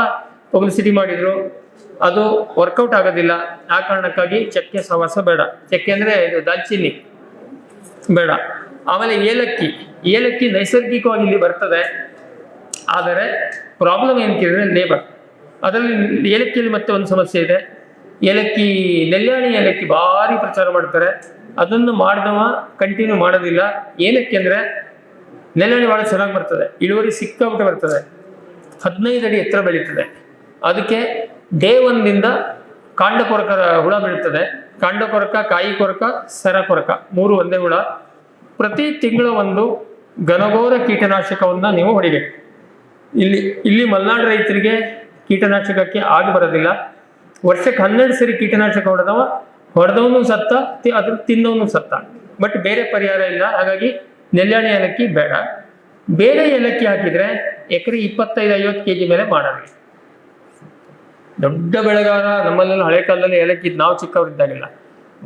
ಪಬ್ಲಿಸಿಟಿ ಮಾಡಿದ್ರು, ಅದು ವರ್ಕೌಟ್ ಆಗೋದಿಲ್ಲ. ಆ ಕಾರಣಕ್ಕಾಗಿ ಚಕ್ಕೆ ಸವಾಸ ಬೇಡ. ಚಕ್ಕೆ ಅಂದರೆ ಇದು ದಾಲ್ಚಿನ್ನಿ ಬೇಡ. ಆಮೇಲೆ ಏಲಕ್ಕಿ ನೈಸರ್ಗಿಕವಾಗಿ ಇಲ್ಲಿ ಬರ್ತದೆ, ಆದರೆ ಪ್ರಾಬ್ಲಮ್ ಏನು ಕೇಳಿದ್ರೆ ಲೇಬರ್. ಅದರಲ್ಲಿ ಏಲಕ್ಕಿಯಲ್ಲಿ ಮತ್ತೆ ಒಂದು ಸಮಸ್ಯೆ ಇದೆ. ನೆಲ್ಯಾಣಿ ಏಲಕ್ಕಿ ಭಾರಿ ಪ್ರಚಾರ ಮಾಡ್ತಾರೆ, ಅದನ್ನು ಮಾಡಿದವ ಕಂಟಿನ್ಯೂ ಮಾಡೋದಿಲ್ಲ. ಏನಕ್ಕೆ ಅಂದರೆ ನೆಲ್ಯಾಣಿ ಭಾಳ ಚೆನ್ನಾಗಿ ಬರ್ತದೆ, ಇಳುವರಿ ಸಿಕ್ಕಾಬಿಟ್ಟು ಬರ್ತದೆ, 15 ಅಡಿ ಎತ್ತರ ಬೆಳೀತದೆ. ಅದಕ್ಕೆ ಡೇ 1 ಕಾಂಡ ಕೊರಕ ಹುಳ ಬೀಳ್ತದೆ. ಕಾಂಡ ಕೊರಕ, ಕಾಯಿ ಕೊರಕ, ಸರ ಕೊರಕ 3 ಒಂದೇ ಹುಳ. ಪ್ರತಿ ತಿಂಗಳ ಒಂದು ಘನಘೋರ ಕೀಟನಾಶಕವನ್ನು ನೀವು ಹೊಡಿಬೇಕು. ಇಲ್ಲಿ ಮಲೆನಾಡು ರೈತರಿಗೆ ಕೀಟನಾಶಕಕ್ಕೆ ಆಗಿ ಬರೋದಿಲ್ಲ. ವರ್ಷಕ್ಕೆ 12 ಸರಿ ಕೀಟನಾಶಕ ಹೊಡೆದವನು ಸತ್ತ, ಅದ್ರ ತಿನ್ನೋನು ಸತ್ತ. ಬಟ್ ಬೇರೆ ಪರಿಹಾರ ಇಲ್ಲ. ಹಾಗಾಗಿ ನೆಲ್ಯಾಣಿ ಏಲಕ್ಕಿ ಬೇಡ. ಬೇರೆ ಏಲಕ್ಕಿ ಹಾಕಿದ್ರೆ ಎಕರೆ 25-50 kg ಮೇಲೆ ಮಾಡೋದು. ದೊಡ್ಡ ಬೆಳೆಗಾರ ನಮ್ಮಲ್ಲೆಲ್ಲ ಹಳೆ ಕಾಲದಲ್ಲಿ ಏಲಕ್ಕಿ, ನಾವು ಚಿಕ್ಕವರಿದ್ದಾಗಿಲ್ಲ,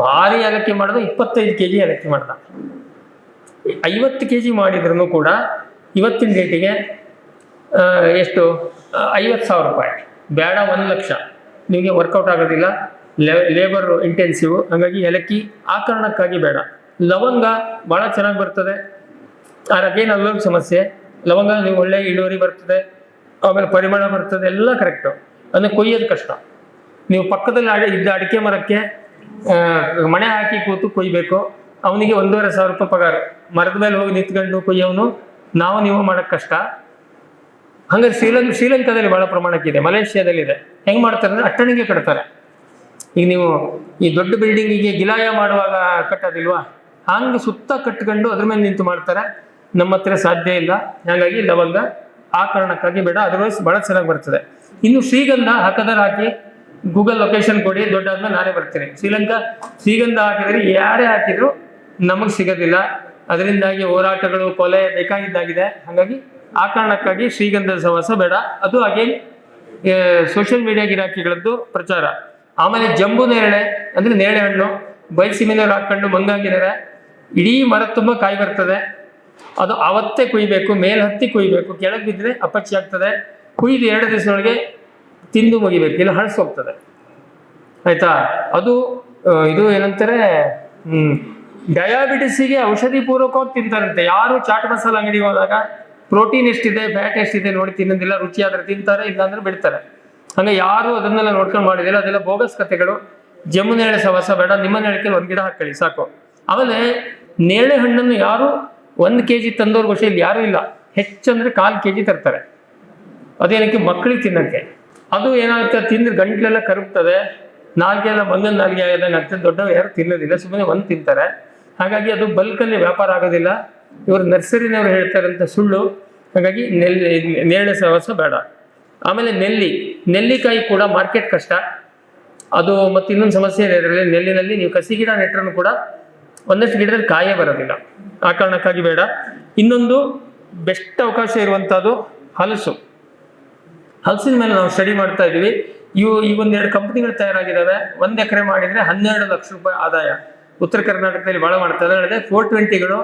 ಭಾರಿ ಏಲಕ್ಕಿ ಮಾಡಿದ 25 kg ಏಲಕ್ಕಿ ಮಾಡ್ದ. 50 kg ಮಾಡಿದ್ರು ಕೂಡ ಇವತ್ತಿನ ರೇಟಿಗೆ ಎಷ್ಟು, 50,000 ರೂಪಾಯಿ. ಬೇಡ, 1,00,000. ನಿಮಗೆ ವರ್ಕೌಟ್ ಆಗೋದಿಲ್ಲ, ಲೇಬರ್ ಇಂಟೆನ್ಸಿವ್. ಹಾಗಾಗಿ ಏಲಕ್ಕಿ ಆ ಕಾರಣಕ್ಕಾಗಿ ಬೇಡ. ಲವಂಗ ಭಾಳ ಚೆನ್ನಾಗಿ ಬರ್ತದೆ, ಅದಕ್ಕೇನು ಅಲ್ಲೊಂದು ಸಮಸ್ಯೆ. ಲವಂಗ ನೀವು ಒಳ್ಳೆ ಇಳುವರಿ ಬರ್ತದೆ, ಆಮೇಲೆ ಪರಿಮಳ ಬರ್ತದೆ, ಎಲ್ಲ ಕರೆಕ್ಟು. ಅದನ್ನು ಕೊಯ್ಯೋದು ಕಷ್ಟ. ನೀವು ಪಕ್ಕದಲ್ಲಿ ಇದ್ದ ಅಡಿಕೆ ಮರಕ್ಕೆ ಮಣೆ ಹಾಕಿ ಕೂತು ಕೊಯ್ಬೇಕು. ಅವನಿಗೆ 1,500 ರೂಪಾಯಿ ಪಗಾರ. ಮರದ ಮೇಲೆ ಹೋಗಿ ನಿಂತ್ಕೊಂಡು ಕೊಯ್ಯೋನು ನೀವು ಮಾಡೋಕ್ಕೆ ಕಷ್ಟ. ಹಂಗಾರೆ ಶ್ರೀಲಂಕಾದಲ್ಲಿ ಭಾಳ ಪ್ರಮಾಣಕ್ಕಿದೆ, ಮಲೇಷ್ಯಾದಲ್ಲಿದೆ. ಹೆಂಗೆ ಮಾಡ್ತಾರೆ ಅಂದರೆ ಅಟ್ಟಣಿಗೆ ಕಟ್ತಾರೆ. ಈಗ ನೀವು ಈ ದೊಡ್ಡ ಬಿಲ್ಡಿಂಗಿಗೆ ಗಿಲಾಯ ಮಾಡುವಾಗ ಕಟ್ಟೋದಿಲ್ವಾ, ಹಂಗೆ ಸುತ್ತ ಕಟ್ಕೊಂಡು ಅದ್ರ ಮೇಲೆ ನಿಂತು ಮಾಡ್ತಾರೆ. ನಮ್ಮ ಹತ್ರ ಸಾಧ್ಯ ಇಲ್ಲ. ಹಾಗಾಗಿ ಲವಂಗ ಆ ಕಾರಣಕ್ಕಾಗಿ ಬೇಡ. ಅದರ್ವೈಸ್ ಭಾಳ ಚೆನ್ನಾಗಿ ಬರ್ತದೆ. ಇನ್ನು ಶ್ರೀಗಂಧ ಹಾಕಿ ಗೂಗಲ್ ಲೊಕೇಶನ್ ಕೊಡಿ, ದೊಡ್ಡಾದ್ಮೇಲೆ ನಾನೇ ಬರ್ತೀನಿ. ಶ್ರೀಗಂಧ ಹಾಕಿದ್ರೆ ಯಾರೇ ಹಾಕಿದ್ರು ನಮಗೆ ಸಿಗೋದಿಲ್ಲ. ಅದರಿಂದಾಗಿ ಹೋರಾಟಗಳು, ಕೊಲೆ ಬೇಕಾಗಿದ್ದಾಗಿದೆ. ಹಾಗಾಗಿ ಆ ಕಾರಣಕ್ಕಾಗಿ ಶ್ರೀಗಂಧದ ಸವಾಸ ಬೇಡ. ಅದು ಅಗೇನ್ ಸೋಷಿಯಲ್ ಮೀಡಿಯಾ ಗಿರಾಕಿಗಳದ್ದು ಪ್ರಚಾರ. ಆಮೇಲೆ ಜಂಬು ನೇರಳೆ ಅಂದರೆ ನೇರಳೆ ಹಣ್ಣು ಬಯಲುಸೀಮೆಯಲ್ಲಿ ಹಾಕ್ಕೊಂಡು ಮಂಗಾಗಿದ್ದಾರೆ, ಇಡೀ ಮರ ತುಂಬ ಕಾಯಿ ಬರ್ತದೆ. ಅದು ಅವತ್ತೇ ಕುಯ್ಬೇಕು, ಮೇಲೆ ಹತ್ತಿ ಕುಯ್ಬೇಕು. ಕೆಳಗೆ ಬಿದ್ದರೆ ಅಪಚ್ಚಿ ಆಗ್ತದೆ. ಕುಯ್ದು 2 ದಿವಸದೊಳಗೆ ತಿಂದು ಮುಗಿಬೇಕು, ಇಲ್ಲ ಹಳಸೋಗ್ತದೆ. ಆಯ್ತಾ? ಇದು ಏನಂತಾರೆ, ಡಯಾಬಿಟಿಸಿಗೆ ಔಷಧಿ ಪೂರ್ವಕವಾಗಿ ತಿಂತಾರಂತೆ. ಯಾರು ಚಾಟ್ ಮಸಾಲ ಅಂಗಡಿಗೆ ಹೋದಾಗ ಪ್ರೋಟೀನ್ ಎಷ್ಟಿದೆ, ಫ್ಯಾಟ್ ಎಷ್ಟಿದೆ ನೋಡಿ ತಿನ್ನೋದಿಲ್ಲ. ರುಚಿ ಆದರೆ ತಿಂತಾರೆ, ಇಲ್ಲಾಂದ್ರೆ ಬಿಡ್ತಾರೆ. ಹಂಗೆ ಯಾರು ಅದನ್ನೆಲ್ಲ ನೋಡ್ಕೊಂಡು ಮಾಡೋದಿಲ್ಲ. ಅದೆಲ್ಲ ಬೋಗಸ್ ಕಥೆಗಳು. ಜಮ್ಮು ನೇರಳೆ ಸವಾಸ ಬೇಡ. ನಿಮ್ಮ ನೇರಳೆ 1 ಗಿಡ ಹಾಕೊಳ್ಳಿ ಸಾಕು. ಆಮೇಲೆ ನೇರಳೆ ಹಣ್ಣನ್ನು ಯಾರು 1 kg ತಂದವ್ರಿಗೆ ವರ್ಷ ಇಲ್ಲಿ ಯಾರೂ ಇಲ್ಲ. ಹೆಚ್ಚಂದ್ರೆ 1/4 kg ತರ್ತಾರೆ. ಅದೇನಕ್ಕೆ, ಮಕ್ಕಳಿಗೆ ತಿನ್ನೋಕ್ಕೆ. ಅದು ಏನಾಗುತ್ತೆ, ತಿಂದ್ರೆ ಗಂಟ್ಲೆಲ್ಲ ಕರಗ್ತದೆ, ನಾಲ್ಗೆಲ್ಲ ಮಂಗನ ನಾಲ್ಗೆ ಆಗೋದಂಗೆ ಆಗ್ತದೆ. ದೊಡ್ಡವ್ರು ಯಾರು ತಿನ್ನೋದಿಲ್ಲ, ಸುಮ್ಮನೆ 1 ತಿಂತಾರೆ. ಹಾಗಾಗಿ ಅದು ಬಲ್ಕಲ್ಲಿ ವ್ಯಾಪಾರ ಆಗೋದಿಲ್ಲ. ಇವರು ನರ್ಸರಿನವ್ರು ಹೇಳ್ತಾರಂತ ಸುಳ್ಳು. ಹಾಗಾಗಿ ನೇರಳೆ ಸವಾಸ ಬೇಡ. ಆಮೇಲೆ ನೆಲ್ಲಿಕಾಯಿ ಕೂಡ ಮಾರ್ಕೆಟ್ ಕಷ್ಟ. ಅದು ಮತ್ತು ಇನ್ನೊಂದು ಸಮಸ್ಯೆ ಇದೆ ಇದರಲ್ಲಿ. ನೆಲ್ಲಿನಲ್ಲಿ ನೀವು ಕಸಿ ಗಿಡ ನೆಟ್ಟರೂ ಕೂಡ ಒಂದಷ್ಟು ಗಿಡದಲ್ಲಿ ಕಾಯೇ ಬರೋದಿಲ್ಲ. ಆ ಕಾರಣಕ್ಕಾಗಿ ಬೇಡ. ಇನ್ನೊಂದು ಬೆಸ್ಟ್ ಅವಕಾಶ ಇರುವಂಥದ್ದು ಹಲಸಿನ ಮೇಲೆ ನಾವು ಸ್ಟಡಿ ಮಾಡ್ತಾ ಇದ್ದೀವಿ. ಈ 1-2 ಕಂಪ್ನಿಗಳು ತಯಾರಾಗಿದ್ದಾವೆ. 1 ಎಕರೆ ಮಾಡಿದರೆ 12 ಲಕ್ಷ ರೂಪಾಯಿ ಆದಾಯ. ಉತ್ತರ ಕರ್ನಾಟಕದಲ್ಲಿ ಭಾಳ ಮಾಡ್ತಾರೆ. 420ಗಳು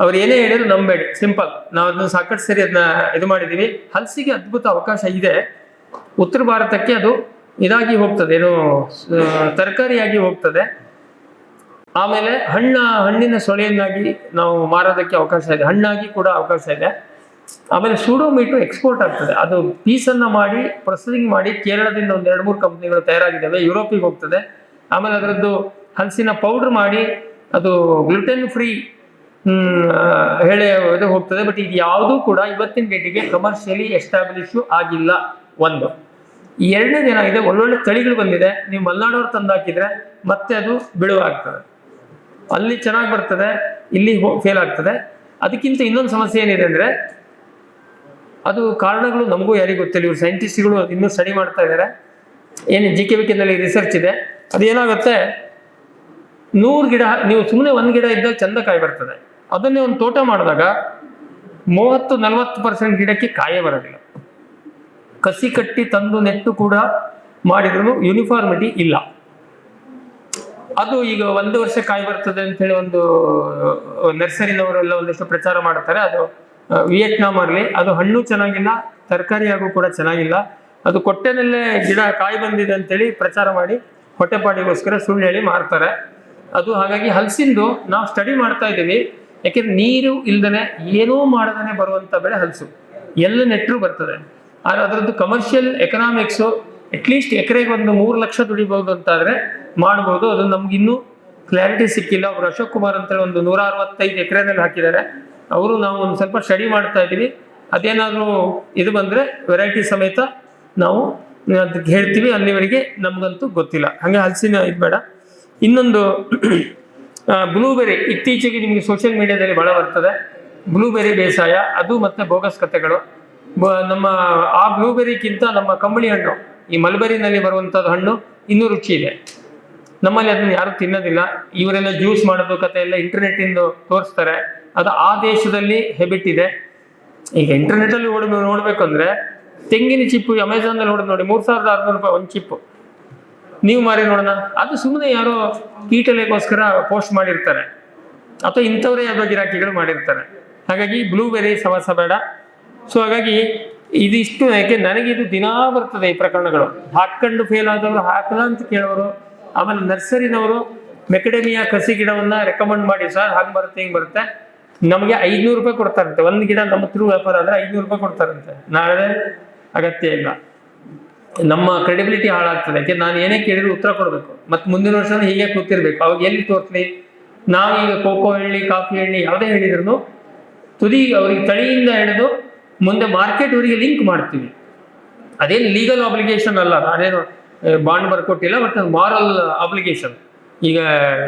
ಅವ್ರು ಏನೇ ಹೇಳಿದ್ರು ನಂಬೇಡಿ, ಸಿಂಪಲ್. ನಾವು ಅದನ್ನ ಸಾಕಷ್ಟು ಸರಿ ಅದನ್ನ ಇದು ಮಾಡಿದೀವಿ. ಹಲಸಿಗೆ ಅದ್ಭುತ ಅವಕಾಶ ಇದೆ. ಉತ್ತರ ಭಾರತಕ್ಕೆ ಅದು ಇದಾಗಿ ಹೋಗ್ತದೆ, ಏನು ತರಕಾರಿಯಾಗಿ ಹೋಗ್ತದೆ. ಆಮೇಲೆ ಹಣ್ಣಿನ ಸೊಳೆಯನ್ನಾಗಿ ನಾವು ಮಾರೋದಕ್ಕೆ ಅವಕಾಶ ಇದೆ, ಹಣ್ಣಾಗಿ ಕೂಡ ಅವಕಾಶ ಇದೆ. ಆಮೇಲೆ ಸೂಡೋಮೀಟು ಎಕ್ಸ್ಪೋರ್ಟ್ ಆಗ್ತದೆ. ಅದು ಪೀಸನ್ನು ಮಾಡಿ ಪ್ರೊಸೆಸಿಂಗ್ ಮಾಡಿ ಕೇರಳದಿಂದ ಒಂದು 2-3 ಕಂಪ್ನಿಗಳು ತಯಾರಾಗಿದ್ದಾವೆ, ಯುರೋಪಿಗೆ ಹೋಗ್ತದೆ. ಆಮೇಲೆ ಅದರದ್ದು ಹಲಸಿನ ಪೌಡ್ರ್ ಮಾಡಿ ಅದು ಗ್ಲುಟೆನ್ ಫ್ರೀ ಹೇಳಿ ಇದು ಹೋಗ್ತದೆ. ಬಟ್ ಇದು ಯಾವುದೂ ಕೂಡ ಇವತ್ತಿನ ಡೇಟಿಗೆ ಕಮರ್ಷಿಯಲಿ ಎಸ್ಟಾಬ್ಲಿಷು ಆಗಿಲ್ಲ. ಒಂದು. ಎರಡನೇದು ಏನಾಗಿದೆ, ಒಳ್ಳೊಳ್ಳೆ ತಳಿಗಳು ಬಂದಿದೆ. ನೀವು ಮಲೆನಾಡವ್ರು ತಂದು ಹಾಕಿದ್ರೆ ಮತ್ತೆ ಅದು ಬಿಡುವಾಗ್ತದೆ, ಅಲ್ಲಿ ಚೆನ್ನಾಗಿ ಬರ್ತದೆ, ಇಲ್ಲಿ ಫೇಲ್ ಆಗ್ತದೆ. ಅದಕ್ಕಿಂತ ಇನ್ನೊಂದು ಸಮಸ್ಯೆ ಏನಿದೆ ಅಂದರೆ, ಅದು ಕಾರಣಗಳು ನಮಗೂ ಯಾರಿಗೂ ಗೊತ್ತಿಲ್ಲ. ಇವರು ಸೈಂಟಿಸ್ಟ್ಗಳು ಇನ್ನೂ ಸ್ಟಡಿ ಮಾಡ್ತಾ ಇದ್ದಾರೆ. ಏನು GKVK ರಿಸರ್ಚ್ ಇದೆ. ಅದೇನಾಗುತ್ತೆ, 100 ಗಿಡ ನೀವು ಸುಮ್ಮನೆ 1 ಗಿಡ ಇದ್ದಾಗ ಚಂದ ಕಾಯಿ ಬರ್ತದೆ. ಅದನ್ನೇ ಒಂದು ತೋಟ ಮಾಡಿದಾಗ 30-40% ಗಿಡಕ್ಕೆ ಕಾಯೇ ಬರೋದಿಲ್ಲ. ಕಸಿ ಕಟ್ಟಿ ತಂದು ನೆಟ್ಟು ಕೂಡ ಮಾಡಿದ್ರು ಯೂನಿಫಾರ್ಮಿಟಿ ಇಲ್ಲ. ಅದು ಈಗ 1 ವರ್ಷ ಕಾಯಿ ಬರ್ತದೆ ಅಂತ ಹೇಳಿ ಒಂದು ನರ್ಸರಿನವರೆಲ್ಲ ಒಂದಿಷ್ಟು ಪ್ರಚಾರ ಮಾಡ್ತಾರೆ. ಅದು ವಿಯೆಟ್ನಾಂ ಅಲ್ಲಿ ಅದು ಹಣ್ಣು ಚೆನ್ನಾಗಿಲ್ಲ, ತರಕಾರಿಯಾಗೂ ಕೂಡ ಚೆನ್ನಾಗಿಲ್ಲ. ಅದು ಕೊಟ್ಟೆನಲ್ಲೇ ಗಿಡ ಕಾಯಿ ಬಂದಿದೆ ಅಂತೇಳಿ ಪ್ರಚಾರ ಮಾಡಿ ಹೊಟ್ಟೆಪಾಡಿಗೋಸ್ಕರ ಸುಳ್ಳು ಹೇಳಿ ಮಾರ್ತಾರೆ. ಅದು ಹಾಗಾಗಿ ಹಲಸಿಂದು ನಾವು ಸ್ಟಡಿ ಮಾಡ್ತಾ ಇದ್ದೀವಿ. ಯಾಕೆಂದ್ರೆ ನೀರು ಇಲ್ದನೆ ಏನೂ ಮಾಡದೇ ಬರುವಂತ ಬೆಳೆ ಹಲಸು, ಎಲ್ಲ ನೆಟ್ಟರು ಬರ್ತದೆ. ಆದರೆ ಅದರದ್ದು ಕಮರ್ಷಿಯಲ್ ಎಕನಾಮಿಕ್ಸು ಅಟ್ಲೀಸ್ಟ್ ಎಕರೆಗೆ ಒಂದು 3 ಲಕ್ಷ ದುಡಿಬಹುದು ಅಂತಾದರೆ ಮಾಡ್ಬೋದು. ಅದು ನಮ್ಗಿನ್ನೂ ಕ್ಲಾರಿಟಿ ಸಿಕ್ಕಿಲ್ಲ. ಒಬ್ರು ಅಶೋಕ್ ಕುಮಾರ್ ಅಂತೇಳಿ ಒಂದು 165 ಎಕರೆನಲ್ಲಿ ಹಾಕಿದ್ದಾರೆ. ಅವರು ನಾವು ಒಂದು ಸ್ವಲ್ಪ ಸ್ಟಡಿ ಮಾಡ್ತಾ ಇದ್ದೀವಿ. ಅದೇನಾದರೂ ಇದು ಬಂದರೆ ವೆರೈಟಿ ಸಮೇತ ನಾವು ಅದಕ್ಕೆ ಹೇಳ್ತೀವಿ. ಅಲ್ಲಿವರೆಗೆ ನಮಗಂತೂ ಗೊತ್ತಿಲ್ಲ. ಹಾಗೆ ಹಲಸಿನ ಇದು ಬೇಡ. ಇನ್ನೊಂದು ಬ್ಲೂಬೆರಿ, ಇತ್ತೀಚೆಗೆ ನಿಮಗೆ ಸೋಷಿಯಲ್ ಮೀಡಿಯಾದಲ್ಲಿ ಭಾಳ ಬರ್ತದೆ ಬ್ಲೂಬೆರಿ ಬೇಸಾಯ. ಅದು ಮತ್ತೆ ಬೋಗಸ್ ಕಥೆಗಳು. ನಮ್ಮ ಆ ಬ್ಲೂಬೆರಿಗಿಂತ ನಮ್ಮ ಕಂಬಳಿ ಹಣ್ಣು, ಈ ಮಲ್ಬೆರಿನಲ್ಲಿ ಬರುವಂಥದ್ದು ಹಣ್ಣು ಇನ್ನೂ ರುಚಿ ಇದೆ. ನಮ್ಮಲ್ಲಿ ಅದನ್ನು ಯಾರು ತಿನ್ನೋದಿಲ್ಲ. ಇವರೆಲ್ಲ ಜ್ಯೂಸ್ ಮಾಡೋದು ಕತೆ ಎಲ್ಲ ಇಂಟರ್ನೆಟ್ಟಿಂದ ತೋರಿಸ್ತಾರೆ. ಅದು ಆ ದೇಶದಲ್ಲಿ ಹೆಬಿಟ್ ಇದೆ. ಈಗ ಇಂಟರ್ನೆಟ್ಟಲ್ಲಿ ನೋಡಬೇಕು ಅಂದರೆ ತೆಂಗಿನ ಚಿಪ್ಪು ಅಮೆಝಾನಲ್ಲಿ ಹೊಡೆದು ನೋಡಿ, 3600 ರೂಪಾಯಿ ಒಂದು ಚಿಪ್ಪು. ನೀವು ಮಾರಿ ನೋಡೋಣ. ಅದು ಸುಮ್ಮನೆ ಯಾರೋ ಕೀಟಲೆಗೋಸ್ಕರ ಪೋಸ್ಟ್ ಮಾಡಿರ್ತಾರೆ, ಅಥವಾ ಇಂಥವರೇ ಯಾವುದೋ ಗಿರಾಕಿಗಳು ಮಾಡಿರ್ತಾರೆ. ಹಾಗಾಗಿ ಬ್ಲೂಬೆರಿ ಸವಾಸ ಬೇಡ. ಸೊ ಹಾಗಾಗಿ ಇದಿಷ್ಟು. ಯಾಕೆ ನನಗೆ ಇದು ದಿನಾ ಬರ್ತದೆ ಈ ಪ್ರಕರಣಗಳು. ಹಾಕೊಂಡು ಫೇಲ್ ಆದವರು ಹಾಕಲ್ಲ ಅಂತ ಕೇಳೋರು. ಆಮೇಲೆ ನರ್ಸರಿನವರು ಮೆಕಡೆಮಿಯಾ ಕಸಿ ಗಿಡವನ್ನ ರೆಕಮೆಂಡ್ ಮಾಡಿ, ಸರ್ ಹಾಗೆ ಬರುತ್ತೆ ಹಿಂಗೆ ಬರುತ್ತೆ, ನಮಗೆ 500 ರೂಪಾಯಿ ಕೊಡ್ತಾರಂತೆ. ಒಂದು ಗಿಡ ನಮ್ಮ ಥ್ರೂ ವ್ಯಾಪಾರ ಆದರೆ 500 ರೂಪಾಯಿ ಕೊಡ್ತಾರಂತೆ. ನಾಳೆ ಅಗತ್ಯ ಇಲ್ಲ. ನಮ್ಮ ಕ್ರೆಡಿಬಿಲಿಟಿ ಹಾಳಾಗ್ತದೆ. ಯಾಕೆ ನಾನು ಏನೇ ಕೇಳಿದ್ರು ಉತ್ತರ ಕೊಡಬೇಕು, ಮತ್ತು ಮುಂದಿನ ವರ್ಷ ಹೀಗೆ ಕೂತಿರ್ಬೇಕು. ಅವಾಗ ಎಲ್ಲಿ ತೋರಿಸ್ಲಿ? ನಾವು ಈಗ ಕೋಕೋ ಹೇಳಿ, ಕಾಫಿ ಹೇಳಿ, ಯಾವುದೇ ಹೇಳಿದ್ರು ತುದಿ ಅವ್ರಿಗೆ ತಳಿಯಿಂದ ಹಿಡಿದು ಮುಂದೆ ಮಾರ್ಕೆಟ್ ಅವರಿಗೆ ಲಿಂಕ್ ಮಾಡ್ತೀವಿ. ಅದೇನು ಲೀಗಲ್ ಆಬ್ಲಿಗೇಷನ್ ಅಲ್ಲ, ನಾನೇನು ಬಾಂಡ್ ಬರ್ಕೊಟ್ಟಿಲ್ಲ, ಬಟ್ ಮಾರಲ್ ಆಬ್ಲಿಗೇಷನ್. ಈಗ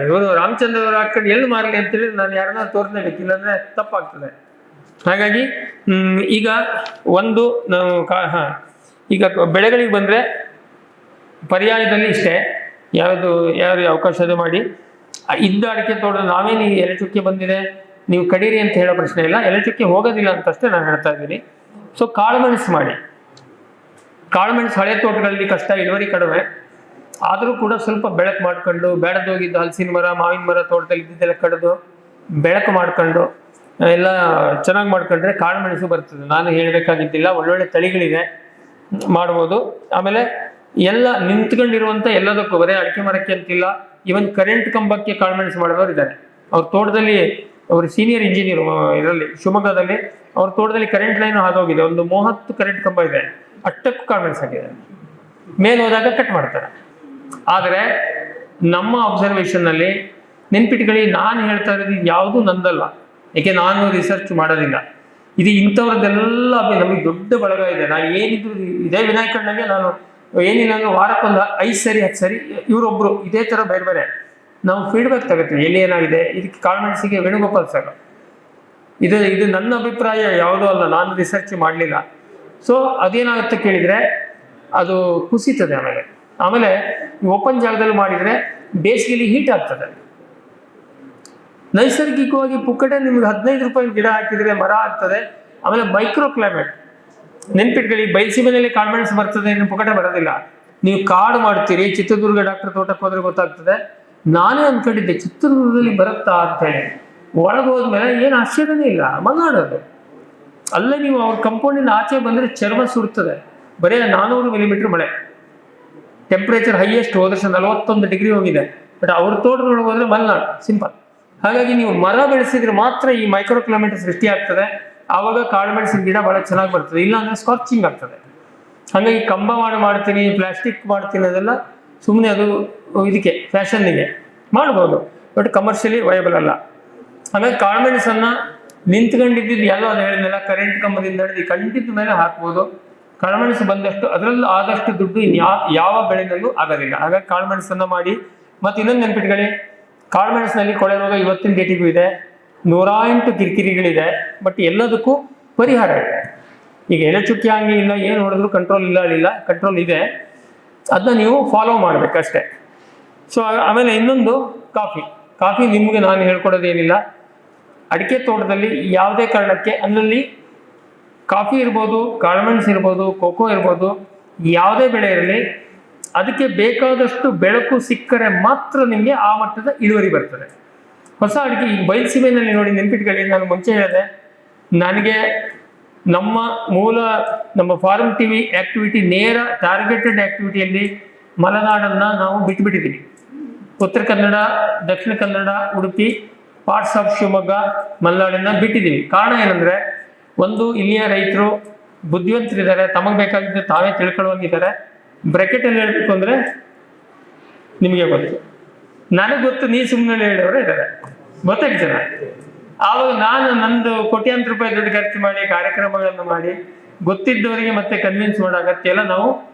ಇವರು ರಾಮಚಂದ್ರ ಅವರು ಹಾಕೊಂಡು ಎಲ್ಲಿ ಮಾರಲಿ ಅಂತೇಳಿ ನಾನು ಯಾರನ್ನ ತೋರಿಸ್ಲೇಬೇಕು, ಇಲ್ಲಾಂದ್ರೆ ತಪ್ಪಾಗ್ತದೆ. ಹಾಗಾಗಿ ಈಗ ಒಂದು ನಾವು ಈಗ ಬೆಳೆಗಳಿಗೆ ಬಂದರೆ ಪರ್ಯಾಯದಲ್ಲಿ ಇಷ್ಟೇ, ಯಾರು ಅವಕಾಶ ಇದೆ ಮಾಡಿ. ಇದ್ದ ಅಡಿಕೆ ತೋಟ ನಾವೇನು ಈ ಎಲೆಚುಕ್ಕೆ ಬಂದಿದೆ ನೀವು ಕಡೀರಿ ಅಂತ ಹೇಳೋ ಪ್ರಶ್ನೆ ಇಲ್ಲ. ಎಲೆಚುಕ್ಕೆ ಹೋಗೋದಿಲ್ಲ ಅಂತಷ್ಟೇ ನಾನು ಹೇಳ್ತಾ ಇದ್ದೀನಿ. ಸೊ ಕಾಳುಮೆಣಸು ಮಾಡಿ. ಕಾಳುಮೆಣಸು ಹಳೆ ತೋಟಗಳಲ್ಲಿ ಕಷ್ಟ, ಇಳುವರಿ ಕಡಿಮೆ, ಆದರೂ ಕೂಡ ಸ್ವಲ್ಪ ಬೆಳಕು ಮಾಡ್ಕೊಂಡು, ಬೇಡದೋಗಿದ್ದ ಹಲಸಿನ ಮರ, ಮಾವಿನ ಮರ ತೋಟದಲ್ಲಿ ಇದ್ದಿದ್ದೆಲ್ಲ ಕಡಿದು ಬೆಳಕು ಮಾಡ್ಕೊಂಡು ಎಲ್ಲ ಚೆನ್ನಾಗಿ ಮಾಡ್ಕೊಂಡ್ರೆ ಕಾಳುಮೆಣಸು ಬರ್ತದೆ. ನಾನು ಹೇಳಬೇಕಾಗಿದ್ದಿಲ್ಲ, ಒಳ್ಳೊಳ್ಳೆ ತಳಿಗಳಿದೆ, ಮಾಡ್ಬೋದು. ಆಮೇಲೆ ಎಲ್ಲ ನಿಂತ್ಕೊಂಡಿರುವಂಥ ಎಲ್ಲದಕ್ಕೂ, ಬರೀ ಅಡಿಕೆ ಮರಕ್ಕೆ ಅಂತಿಲ್ಲ, ಈವನ್ ಕರೆಂಟ್ ಕಂಬಕ್ಕೆ ಕಾಳುಮೆಣಸು ಮಾಡಿದವರು ಇದ್ದಾರೆ. ಅವ್ರ ತೋಟದಲ್ಲಿ, ಅವರು ಸೀನಿಯರ್ ಇಂಜಿನಿಯರ್ ಇದರಲ್ಲಿ ಶಿವಮೊಗ್ಗದಲ್ಲಿ, ಅವ್ರ ತೋಟದಲ್ಲಿ ಕರೆಂಟ್ ಲೈನ್ ಹಾದೋಗಿದೆ. ಒಂದು 30 ಕರೆಂಟ್ ಕಂಬ ಇದೆ, ಅಷ್ಟಕ್ಕೂ ಕಾಳುಮೆಣಸು ಹಾಕಿದ್ದಾರೆ. ಮೇಲೆ ಹೋದಾಗ ಕಟ್ ಮಾಡ್ತಾರೆ. ಆದರೆ ನಮ್ಮ ಅಬ್ಸರ್ವೇಷನ್ನಲ್ಲಿ ನೆನ್ಪಿಟ್ಕೊಳ್ಳಿ, ನಾನು ಹೇಳ್ತಾ ಇರೋದು ಯಾವುದು ನಂದಲ್ಲ. ಏಕೆ ನಾನು ರಿಸರ್ಚ್ ಮಾಡೋದಿಲ್ಲ. ಇದು ಇಂಥವ್ರದ್ದೆಲ್ಲ ನಮಗೆ ದೊಡ್ಡ ಬಳಗ ಇದೆ. ನಾನು ಏನಿದ್ರು ಇದೇ ವಿನಾಯಕಣ್ಣಗೆ ನಾನು ಏನಿಲ್ಲ ಅಂದ್ರೆ ವಾರಕ್ಕೊಂದು 5 ಸರಿ 10 ಸರಿ ಇವರೊಬ್ರು ಇದೇ ಥರ ಬೇರೆ ಬೇರೆ ನಾವು ಫೀಡ್ಬ್ಯಾಕ್ ತಗೋತೀವಿ. ಎಲ್ಲಿ ಏನಾಗಿದೆ, ಇದಕ್ಕೆ ಕಾಳುಮೆಣಸಿಗೆ ವೇಣುಗೋಪಾಲ್ ಸರ್, ಇದು ನನ್ನ ಅಭಿಪ್ರಾಯ, ಯಾವುದೂ ಅಲ್ಲ, ನಾನು ರಿಸರ್ಚ್ ಮಾಡಲಿಲ್ಲ. ಸೊ ಅದೇನಾಗುತ್ತೆ ಕೇಳಿದರೆ ಅದು ಕುಸಿತದೆ. ಆಮೇಲೆ ಓಪನ್ ಜಾಗದಲ್ಲಿ ಮಾಡಿದರೆ ಬೇಸಿಗೆಯಲ್ಲಿ ಹೀಟ್ ಆಗ್ತದೆ. ನೈಸರ್ಗಿಕವಾಗಿ ಪುಕ್ಕಟೆ ನಿಮ್ಗೆ 15 ರೂಪಾಯಿ ಗಿಡ ಹಾಕಿದರೆ ಮರ ಆಗ್ತದೆ. ಆಮೇಲೆ ಮೈಕ್ರೋ ಕ್ಲೈಮೇಟ್ ನೆನ್ಪಿಟ್ಕೊಳ್ಳಿ, ಬಯಲುಸೀಮೆಯಲ್ಲಿ ಕಾಳುಮೆಣಸು ಬರ್ತದೆ, ಇನ್ನು ಪುಕ್ಕಟೆ ಬರೋದಿಲ್ಲ. ನೀವು ಕಾಡು ಮಾಡ್ತೀರಿ. ಚಿತ್ರದುರ್ಗ ಡಾಕ್ಟರ್ ತೋಟಕ್ಕೆ ಹೋದ್ರೆ ಗೊತ್ತಾಗ್ತದೆ. ನಾನೇ ಅಂದ್ಕೊಂಡಿದ್ದೆ ಚಿತ್ರದುರ್ಗದಲ್ಲಿ ಬರುತ್ತಾ ಅಂತ ಹೇಳಿ. ಒಳಗೆ ಹೋದ್ಮೇಲೆ ಏನು ಆಶ್ಚರ್ಯನೇ ಇಲ್ಲ, ಮಲೆನಾಡೋದು. ಅಲ್ಲೇ ನೀವು ಅವ್ರ ಕಂಪೌಂಡಿಂದ ಆಚೆ ಬಂದರೆ ಚರ್ಮ ಸುಡ್ತದೆ. ಬರೀ 400 ಮಿಲಿಮೀಟರ್ ಮಳೆ, ಟೆಂಪ್ರೇಚರ್ ಹೈಯೆಸ್ಟ್ ಹೋದ ವರ್ಷ 41 ಡಿಗ್ರಿ ಹೋಗಿದೆ. ಬಟ್ ಅವ್ರ ತೋಟದೊಳಗೆ ಹೋದ್ರೆ ಮಲೆನಾಡು ಸಿಂಪಲ್. ಹಾಗಾಗಿ ನೀವು ಮರ ಬೆಳೆಸಿದ್ರೆ ಮಾತ್ರ ಈ ಮೈಕ್ರೋ ಕ್ಲೈಮೇಟ್ ಸೃಷ್ಟಿ ಆಗ್ತದೆ. ಆವಾಗ ಕಾಳು ಮೆಣಸಿನ ಗಿಡ ಬಹಳ ಚೆನ್ನಾಗಿ ಬರ್ತದೆ, ಇಲ್ಲ ಅಂದ್ರೆ ಸ್ಕಾಚಿಂಗ್ ಆಗ್ತದೆ. ಹಾಗಾಗಿ ಕಂಬ ಮಾಡ್ತೀನಿ, ಪ್ಲಾಸ್ಟಿಕ್ ಮಾಡ್ತೀನಿ, ಅದೆಲ್ಲ ಸುಮ್ಮನೆ ಅದು ಇದಕ್ಕೆ ಫ್ಯಾಷನ್ನಿಗೆ ಮಾಡ್ಬೋದು, ಬಟ್ ಕಮರ್ಷಿಯಲಿ ವಯಬಲ್ ಅಲ್ಲ. ಹಾಗಾಗಿ ಕಾಳು ಮೆಣಸನ್ನು ನಿಂತ್ಕೊಂಡಿದ್ದು ಎಲ್ಲೋ ಅದು ಹೇಳಿದ್ನೆಲ್ಲ, ಕರೆಂಟ್ ಕಂಬದಿಂದ ಹಿಡಿದು ಕಂಡಿದ್ದ ಮೇಲೆ ಹಾಕ್ಬೋದು. ಕಾಳುಮೆಣಸು ಬಂದಷ್ಟು ಅದರಲ್ಲೂ ಆದಷ್ಟು ದುಡ್ಡು ಯಾವ ಬೆಳೆನಲ್ಲೂ ಆಗೋದಿಲ್ಲ. ಹಾಗಾಗಿ ಕಾಳುಮೆಣಸನ್ನು ಮಾಡಿ. ಮತ್ತು ಇನ್ನೊಂದು ನೆನಪಿಟ್ಕೊಳ್ಳಿ, ಕಾಳುಮೆಣಸಿನಲ್ಲಿ ಕೊಳೆ ರೋಗ ಇವತ್ತಿನ ಡೇಟಿಗೂ ಇದೆ, 108 ಕಿರಿಕಿರಿಗಳಿದೆ. ಬಟ್ ಎಲ್ಲದಕ್ಕೂ ಪರಿಹಾರ ಇದೆ. ಈಗ ಎಲೆ ಚುಕ್ಕಿ ಹಂಗೆ ಇಲ್ಲ, ಏನು ಹೊಡೆದ್ರು ಕಂಟ್ರೋಲ್ ಇಲ್ಲ, ಕಂಟ್ರೋಲ್ ಇದೆ. ಅದನ್ನ ನೀವು ಫಾಲೋ ಮಾಡಬೇಕಷ್ಟೇ. ಸೊ ಆಮೇಲೆ ಇನ್ನೊಂದು ಕಾಫಿ ನಿಮಗೆ ನಾನು ಹೇಳ್ಕೊಡೋದೇನಿಲ್ಲ. ಅಡಿಕೆ ತೋಟದಲ್ಲಿ ಯಾವುದೇ ಕಾರಣಕ್ಕೆ ಅದರಲ್ಲಿ ಕಾಫಿ ಇರ್ಬೋದು, ಕಾಳುಮೆಣಸು ಇರ್ಬೋದು, ಕೋಕೋ ಇರ್ಬೋದು, ಯಾವುದೇ ಬೆಳೆ ಇರಲಿ, ಅದಕ್ಕೆ ಬೇಕಾದಷ್ಟು ಬೆಳಕು ಸಿಕ್ಕರೆ ಮಾತ್ರ ನಿಮಗೆ ಆ ಮಟ್ಟದ ಇಳುವರಿ ಬರ್ತದೆ. ಹೊಸ ಅಡಿಕೆ ಈಗ ಬಯಲುಸೀಮೆಯಲ್ಲಿ ನೋಡಿ, ನೆನ್ಪಿಟ್ಕೊಳ್ಳಿ, ನಾನು ಮುಂಚೆ ಹೇಳಿದೆ, ನನಗೆ ನಮ್ಮ ಫಾರ್ಮ್ ಟಿವಿ ಆಕ್ಟಿವಿಟಿ ನೇರ ಟಾರ್ಗೆಟೆಡ್ ಆಕ್ಟಿವಿಟಿಯಲ್ಲಿ ಮಲೆನಾಡನ್ನು ನಾವು ಬಿಟ್ಟುಬಿಟ್ಟಿದ್ದೀವಿ. Uttara Kannada, Dakshina Kannada, Udupi, parts of Shivamogga, ಮಲೆನಾಡನ್ನ ಬಿಟ್ಟಿದ್ದೀವಿ. ಕಾರಣ ಏನಂದರೆ, ಒಂದು ಇಲ್ಲಿಯ ರೈತರು ಬುದ್ಧಿವಂತರಿದ್ದಾರೆ, ತಮಗೆ ಬೇಕಾಗಿದ್ದರೆ ತಾವೇ ತಿಳ್ಕೊಳ್ಳುವಂಗಿದ್ದಾರೆ. ಬ್ರೆಕೆಟಲ್ಲಿ ಹೇಳಬೇಕು ಅಂದರೆ ನಿಮಗೆ ಗೊತ್ತು, ನನಗೆ ಗೊತ್ತು, ನೀ ಸುಮ್ಮನೆ ಹೇಳೋರು ಇದ್ದಾರೆ, ಗೊತ್ತಾಗಿ ಜನ. ಆವಾಗ ನಾನು ನಂದು ಕೋಟ್ಯಾಂತರ ರೂಪಾಯಿ ದುಡ್ಡು ಖರ್ಚು ಮಾಡಿ ಕಾರ್ಯಕ್ರಮಗಳನ್ನು ಮಾಡಿ ಗೊತ್ತಿದ್ದವರಿಗೆ ಮತ್ತೆ ಕನ್ವಿನ್ಸ್ ಮಾಡೋ ಅಗತ್ಯ ಎಲ್ಲ, ನಾವು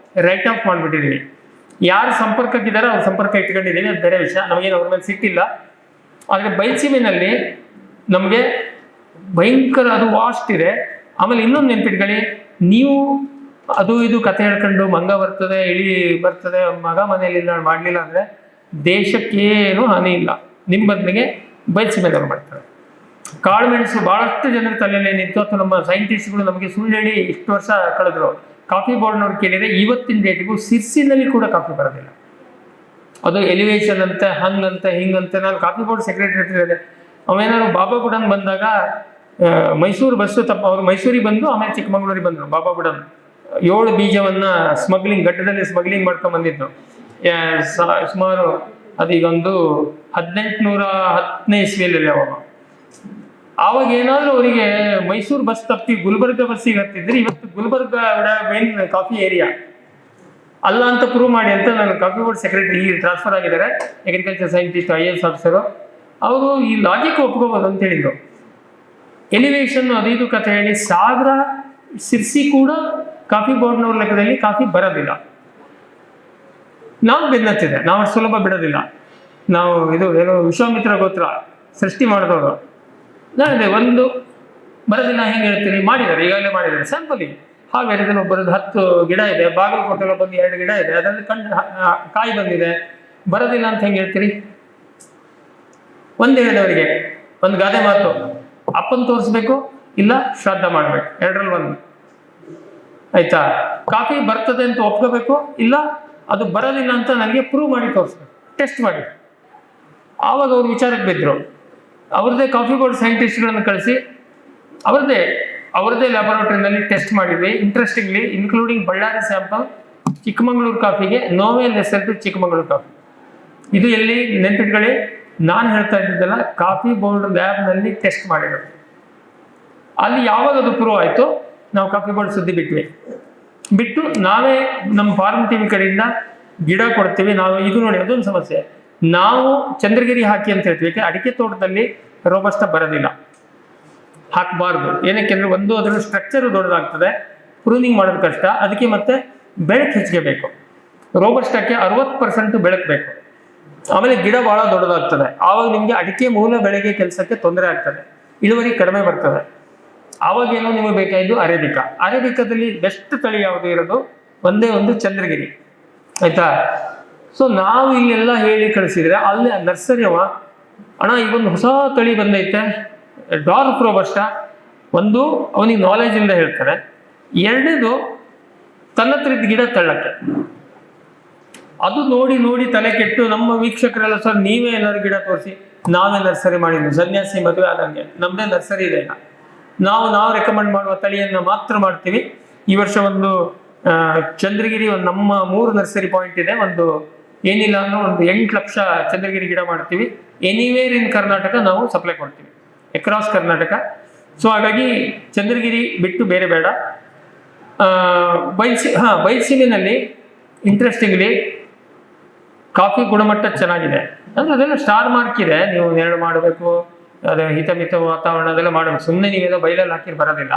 ರೈಟ್ ಆಫ್ ಮಾಡಿಬಿಟ್ಟಿದ್ದೀವಿ. ಯಾರು ಸಂಪರ್ಕಕ್ಕಿದ್ದಾರೆ ಅವ್ರ ಸಂಪರ್ಕ ಇಟ್ಕೊಂಡಿದ್ದೀವಿ, ಅದು ಬೇರೆ ವಿಷಯ, ನಮಗೇನು ಅವ್ರ ಮೇಲೆ ಸಿಕ್ಕಿಲ್ಲ. ಆದರೆ ಬಯಲುಸೀಮೆಯಲ್ಲಿ ನಮಗೆ ಭಯಂಕರ ಅದು ವಾಸ್ಟ್ ಇದೆ. ಆಮೇಲೆ ಇನ್ನೊಂದು ನೆನ್ಪಿಟ್ಕೊಳ್ಳಿ, ನೀವು ಅದು ಇದು ಕತೆ ಹೇಳ್ಕೊಂಡು ಮಂಗ ಬರ್ತದೆ, ಇಳಿ ಬರ್ತದೆ, ಮಗ ಮನೆಯಲ್ಲಿ ಮಾಡಲಿಲ್ಲ ಅಂದರೆ ದೇಶಕ್ಕೇನು ಹಾನಿ ಇಲ್ಲ. ನಿಮ್ಮ ಬದಲಿಗೆ ಬಯಲುಸೀಮೆದವ್ರು ಮಾಡ್ತಾರೆ. ಕಾಳು ಮೆಣಸು ಭಾಳಷ್ಟು ಜನರ ತಲೆಯಲ್ಲಿ ನಿಂತು, ಅಥವಾ ನಮ್ಮ ಸೈಂಟಿಸ್ಟ್ಗಳು ನಮಗೆ ಸುಳ್ಳು ಹೇಳಿ ಇಷ್ಟು ವರ್ಷ ಕಳೆದ್ರು. ಕಾಫಿ ಬೋರ್ಡ್ನವ್ರು ಕೇಳಿದರೆ ಇವತ್ತಿನ ಡೇಟಿಗೂ ಸಿರ್ಸಿನಲ್ಲಿ ಕೂಡ ಕಾಫಿ ಬರೋದಿಲ್ಲ. ಅದು ಎಲಿವೇಶನ್ ಅಂತ, ಹಂಗಂತ ಹಿಂಗಂತ. ನಾನು ಕಾಫಿ ಬೋರ್ಡ್ ಸೆಕ್ರೆಟರಿ ಹೇಳಿದೆ, ಅವೇನಾದ್ರು ಬಾಬಾ ಬುಡನ್ ಬಂದಾಗ ಮೈಸೂರು ಬಸ್ಸು ಅವ್ರು ಮೈಸೂರಿಗೆ ಬಂದು ಆಮೇಲೆ ಚಿಕ್ಕಮಗಳೂರಿಗೆ ಬಂದರು. ಬಾಬಾ ಬುಡನ್ 7 ಬೀಜವನ್ನು ಗಡ್ಡದಲ್ಲಿ ಸ್ಮಗ್ಲಿಂಗ್ ಮಾಡ್ಕೊಂಡು ಬಂದಿದ್ದು. ಸುಮಾರು ಅದೀಗೊಂದು 1810ನೇ ಇಸ್ವಿಯಲ್ಲಿ. ಆವಾಗ ಏನಾದರೂ ಅವರಿಗೆ ಮೈಸೂರು ಬಸ್ ತಪ್ಪಿ ಗುಲ್ಬರ್ಗ ಬಸ್ಸಿಗೆ ಹತ್ತಿದ್ರೆ, ಇವತ್ತು ಗುಲ್ಬರ್ಗ ಮೇನ್ ಕಾಫಿ ಏರಿಯಾ ಅಲ್ಲ ಅಂತ ಪ್ರೂವ್ ಮಾಡಿ ಅಂತ ನಾನು ಕಾಫಿ ಬೋರ್ಡ್ ಸೆಕ್ರೆಟರಿ ಈಗ ಟ್ರಾನ್ಸ್ಫರ್ ಆಗಿದ್ದಾರೆ, ಅಗ್ರಿಕಲ್ಚರ್ ಸೈಂಟಿಸ್ಟ್, IAS ಆಫೀಸರು. ಅವರು ಈ ಲಾಜಿಕ್ ಒಪ್ಕೋಬೋದು ಅಂತ ಹೇಳಿದ್ರು. ಎಲಿವೇಶನ್ ಅದು ಇದು ಕಥೆ ಹೇಳಿ ಸಾಗರ, ಸಿರ್ಸಿ ಕೂಡ ಕಾಫಿ ಬೋರ್ಡ್ನವ್ರ ಲೆಕ್ಕದಲ್ಲಿ ಕಾಫಿ ಬರೋದಿಲ್ಲ. ನಾವು ಬೆನ್ನತ್ತಿದೆ, ನಾವು ಸುಲಭ ಬಿಡೋದಿಲ್ಲ. ನಾವು ಇದು ಏನು ವಿಶ್ವಾಮಿತ್ರ ಗೋತ್ರ ಸೃಷ್ಟಿ ಮಾಡಿದವರು. ನಾನಿದೆ ಒಂದು ಬರೋದಿಲ್ಲ ಹೆಂಗೆ ಹೇಳ್ತೀರಿ, ಮಾಡಿದ್ದಾರೆ, ಈಗಾಗಲೇ ಮಾಡಿದ್ದಾರೆ. ಸ್ಯಾಂಪಲಿಗೆ ಹಾವೇರಿದಲ್ಲಿ ಒಬ್ಬರದ್ದು 10 ಗಿಡ ಇದೆ, ಬಾಗಲಕೋಟೆಲ್ಲ ಬಂದು 2 ಗಿಡ ಇದೆ, ಅದರಲ್ಲಿ ಕಾಯಿ ಬಂದಿದೆ. ಬರೋದಿಲ್ಲ ಅಂತ ಹೆಂಗೆ ಹೇಳ್ತೀರಿ? ಒಂದು ಹೇಳಿದವರಿಗೆ ಒಂದು ಗಾದೆ ಮಾತು, ಅಪ್ಪನ ತೋರಿಸ್ಬೇಕು, ಇಲ್ಲ ಶ್ರಾದ್ದ ಮಾಡಬೇಕು, 2ರಲ್ಲಿ 1. ಆಯ್ತಾ? ಕಾಫಿ ಬರ್ತದೆ ಅಂತ ಒಪ್ಕೋಬೇಕು, ಇಲ್ಲ ಅದು ಬರೋದಿಲ್ಲ ಅಂತ ನನಗೆ ಪ್ರೂವ್ ಮಾಡಿ ತೋರಿಸ್ಬೇಕು, ಟೆಸ್ಟ್ ಮಾಡಿ. ಆವಾಗ ಅವ್ರು ವಿಚಾರಕ್ಕೆ ಬಿದ್ದರು. ಅವ್ರದ್ದೇ ಕಾಫಿ ಬೋರ್ಡ್ ಸೈಂಟಿಸ್ಟ್ಗಳನ್ನು ಕಳಿಸಿ ಅವ್ರದ್ದೇ ಲ್ಯಾಬೊರೇಟರಿನಲ್ಲಿ ಟೆಸ್ಟ್ ಮಾಡಿದ್ವಿ. Interestingly including Ballari sample, Chikkamagaluru ಕಾಫಿಗೆ ನೋವೆಲ್ ರಿಸಲ್ಟ್ ಚಿಕ್ಕಮಗಳೂರು ಕಾಫಿ. ಇದು ಎಲ್ಲಿ ನೆನ್ಪಿಟ್ಕೊಳ್ಳಿ, ನಾನು ಹೇಳ್ತಾ ಇದ್ದಿದ್ದಲ್ಲ, ಕಾಫಿ ಬೋರ್ಡ್ ಲ್ಯಾಬ್ನಲ್ಲಿ ಟೆಸ್ಟ್ ಮಾಡಿರೋದು. ಅಲ್ಲಿ ಯಾವಾಗ ಅದು ಪ್ರೂವ್ ಆಯಿತು, ನಾವು ಕಾಫಿ ಬೋರ್ಡ್ ಸುದ್ದಿ ಬಿಟ್ಟು ನಾವೇ ನಮ್ಮ ಫಾರ್ಮ್ ಟಿವಿ ಕಡೆಯಿಂದ ಗಿಡ ಕೊಡ್ತೀವಿ. ನಾವು ಇದು ನೋಡಿ, ಅದೊಂದು ಸಮಸ್ಯೆ, ನಾವು ಚಂದ್ರಗಿರಿ ಹಾಕಿ ಅಂತ ಹೇಳ್ತೀವಿ. ಅಡಿಕೆ ತೋಟದಲ್ಲಿ ರೋಬಸ್ಟ ಬರೋದಿಲ್ಲ, ಹಾಕಬಾರ್ದು. ಏನಕ್ಕೆಂದ್ರೆ ಒಂದು ಅದರ ಸ್ಟ್ರಕ್ಚರ್ ದೊಡ್ಡದಾಗ್ತದೆ, ಪ್ರೂನಿಂಗ್ ಮಾಡೋದು ಕಷ್ಟ, ಅದಕ್ಕೆ ಮತ್ತೆ ಬೆಳಕು ಹೆಚ್ಚಿಗೆ ಬೇಕು. ರೋಬಸ್ಟಕ್ಕೆ 60% ಬೆಳಕು ಬೇಕು. ಆಮೇಲೆ ಗಿಡ ಭಾಳ ದೊಡ್ಡದಾಗ್ತದೆ, ಆವಾಗ ನಿಮಗೆ ಅಡಿಕೆ ಮೂಲ ಬೆಳೆಗೆ ಕೆಲಸಕ್ಕೆ ತೊಂದರೆ ಆಗ್ತದೆ, ಇಳುವರಿ ಕಡಿಮೆ ಬರ್ತದೆ. ಆವಾಗೇನೋ ನಿಮಗೆ ಬೇಕಾಗಿದ್ದು ಅರೇಬಿಕಾದಲ್ಲಿ ಬೆಸ್ಟ್ ತಳಿ ಯಾವುದು ಇರೋದು ಒಂದೇ ಒಂದು ಚಂದ್ರಗಿರಿ. ಆಯ್ತಾ? ಸೊ ನಾವು ಇಲ್ಲೆಲ್ಲ ಹೇಳಿ ಕಳಿಸಿದ್ರೆ ಅಲ್ಲಿ ನರ್ಸರಿ ಅಣ್ಣ ಈಗೊಂದು ಹೊಸ ತಳಿ ಬಂದೈತೆ ಡಾರ್ಕ್ ರೋಬಸ್ಟ. ಒಂದು ಅವನಿಗೆ ನಾಲೆಜ್ ಇಂದ ಹೇಳ್ತಾರೆ, ಎರಡನೇದು ತನ್ನ ಹತ್ರ ಗಿಡ ತಳ್ಳಕ್ಕೆ. ಅದು ನೋಡಿ ನೋಡಿ ತಲೆ ಕೆಟ್ಟು ನಮ್ಮ ವೀಕ್ಷಕರೆಲ್ಲ ಸರ್ ನೀವೇ ಏನಾದ್ರು ಗಿಡ ತೋರಿಸಿ, ನಾವೇ ನರ್ಸರಿ ಮಾಡಿದ್ವಿ, ಸನ್ಯಾಸಿ ಮದುವೆ ಆದಂಗೆ ನಮ್ದೇ ನರ್ಸರಿ ಇದೆ. ನಾವು ರೆಕಮೆಂಡ್ ಮಾಡುವ ತಳಿಯನ್ನ ಮಾತ್ರ ಮಾಡ್ತೀವಿ. ಈ ವರ್ಷ ಒಂದು ಚಂದ್ರಗಿರಿ ಒಂದು ನಮ್ಮ 3 ನರ್ಸರಿ ಪಾಯಿಂಟ್ ಇದೆ, ಒಂದು ಏನಿಲ್ಲ ಅಂದ್ರೆ ಒಂದು 8 ಲಕ್ಷ ಚಂದ್ರಗಿರಿ ಗಿಡ ಮಾಡ್ತೀವಿ. ಎನಿವೇರ್ ಇನ್ ಕರ್ನಾಟಕ ನಾವು ಸಪ್ಲೈ ಕೊಡ್ತೀವಿ, ಅಕ್ರಾಸ್ ಕರ್ನಾಟಕ. ಸೊ ಹಾಗಾಗಿ ಚಂದ್ರಗಿರಿ ಬಿಟ್ಟು ಬೇರೆ ಬೇಡ. ಬೈಲ್ಸೀಮಿನಲ್ಲಿ ಇಂಟ್ರೆಸ್ಟಿಂಗ್ಲಿ ಕಾಫಿ ಗುಣಮಟ್ಟ ಚೆನ್ನಾಗಿದೆ, ಅಂದ್ರೆ ಅದೆಲ್ಲ ಸ್ಟಾರ್ ಮಾರ್ಕ್ ಇದೆ. ನೀವು ನೆರಳು ಮಾಡಬೇಕು, ಅದೇ ಹಿತಮಿತ ವಾತಾವರಣ ಅದೆಲ್ಲ ಮಾಡಬೇಕು, ಸುಮ್ಮನೆ ನೀವೆಲ್ಲ ಬೈಲಲ್ಲಿ ಹಾಕಿ ಬರೋದಿಲ್ಲ,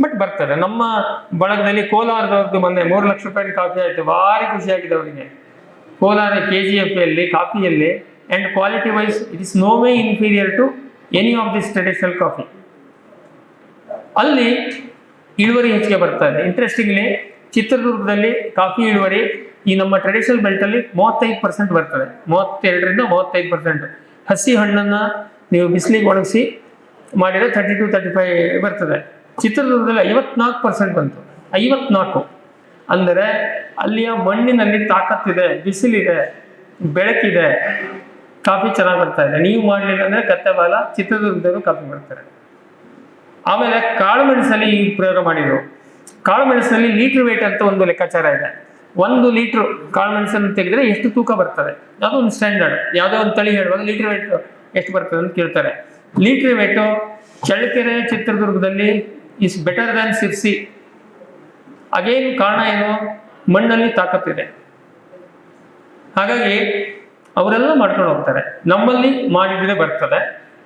ಬಟ್ ಬರ್ತದೆ. ನಮ್ಮ ಬಳಗದಲ್ಲಿ ಕೋಲಾರದವ್ರದ್ದು ಮೊನ್ನೆ 3 ಲಕ್ಷ ರೂಪಾಯಿ ಕಾಫಿ ಆಯಿತು, ಭಾರಿ ಖುಷಿಯಾಗಿದೆ ಅವರಿಗೆ. ಕೋಲಾರ KGF ಅಲ್ಲಿ ಕಾಫಿಯಲ್ಲಿ and quality wise it is no way inferior to any of this traditional coffee. ಅಲ್ಲಿ ಇಳುವರಿ ಹೆಚ್ಚಿಗೆ ಬರ್ತಾ ಇದೆ. ಇಂಟ್ರೆಸ್ಟಿಂಗ್ಲಿ ಚಿತ್ರದುರ್ಗದಲ್ಲಿ ಕಾಫಿ ಇಳುವರಿ ಈ ನಮ್ಮ ಟ್ರೆಡಿಷನಲ್ ಬೆಲ್ಟಲ್ಲಿ 35% ಬರ್ತದೆ, 32ರಿಂದ 35%. ಹಸಿ ಹಣ್ಣನ್ನು ನೀವು ಬಿಸಿಲಿಗೆ ಒಣಗಿಸಿ ಮಾಡಿದರೆ 32-35 ಬರ್ತದೆ. ಚಿತ್ರದುರ್ಗದಲ್ಲಿ 54% ಬಂತು, 54. ಅಂದರೆ ಅಲ್ಲಿಯ ಮಣ್ಣಿನಲ್ಲಿ ತಾಕತ್ತಿದೆ, ಬಿಸಿಲಿದೆ, ಬೆಳಕಿದೆ, ಕಾಫಿ ಚೆನ್ನಾಗಿ ಬರ್ತಾ ಇದೆ. ನೀವು ಮಾಡಲಿಲ್ಲ ಅಂದರೆ ಕತ್ತೆ ಬಾಲ ಚಿತ್ರದುರ್ಗದವರು ಕಾಫಿ ಮಾಡ್ತಾರೆ. ಆಮೇಲೆ ಕಾಳುಮೆಣಸಲ್ಲಿ ಈ ಪ್ರಯೋಗ ಮಾಡಿದರು. ಕಾಳುಮೆಣಸಲ್ಲಿ ಲೀಟರ್ ವೇಟ್ ಅಂತ ಒಂದು ಲೆಕ್ಕಾಚಾರ ಇದೆ. 1 ಲೀಟ್ರ್ ಕಾಳುಮೆಣಸನ್ನು ತೆಗೆದ್ರೆ ಎಷ್ಟು ತೂಕ ಬರ್ತದೆ, ಅದು ಒಂದು ಸ್ಟ್ಯಾಂಡರ್ಡ್. ಯಾವುದೋ ಒಂದು ತಳಿ ಹೇಳುವಾಗ ಲೀಟರ್ ವೇಟ್ ಎಷ್ಟು ಬರ್ತದೆ ಅಂತ ಕೇಳ್ತಾರೆ. ಲೀಟರ್ ವೇಟು ಚಳ್ಳಕೆರೆ ಚಿತ್ರದುರ್ಗದಲ್ಲಿ is better than Sirsi. Again ಕಾರಣ ಏನು, ಮಣ್ಣಲ್ಲಿ ತಾಕತ್ತಿದೆ. ಹಾಗಾಗಿ ಅವರೆಲ್ಲ ಮಾಡ್ಕೊಂಡು ಹೋಗ್ತಾರೆ. ನಮ್ಮಲ್ಲಿ ಮಾಡಿದ್ರೆ ಬರ್ತದೆ.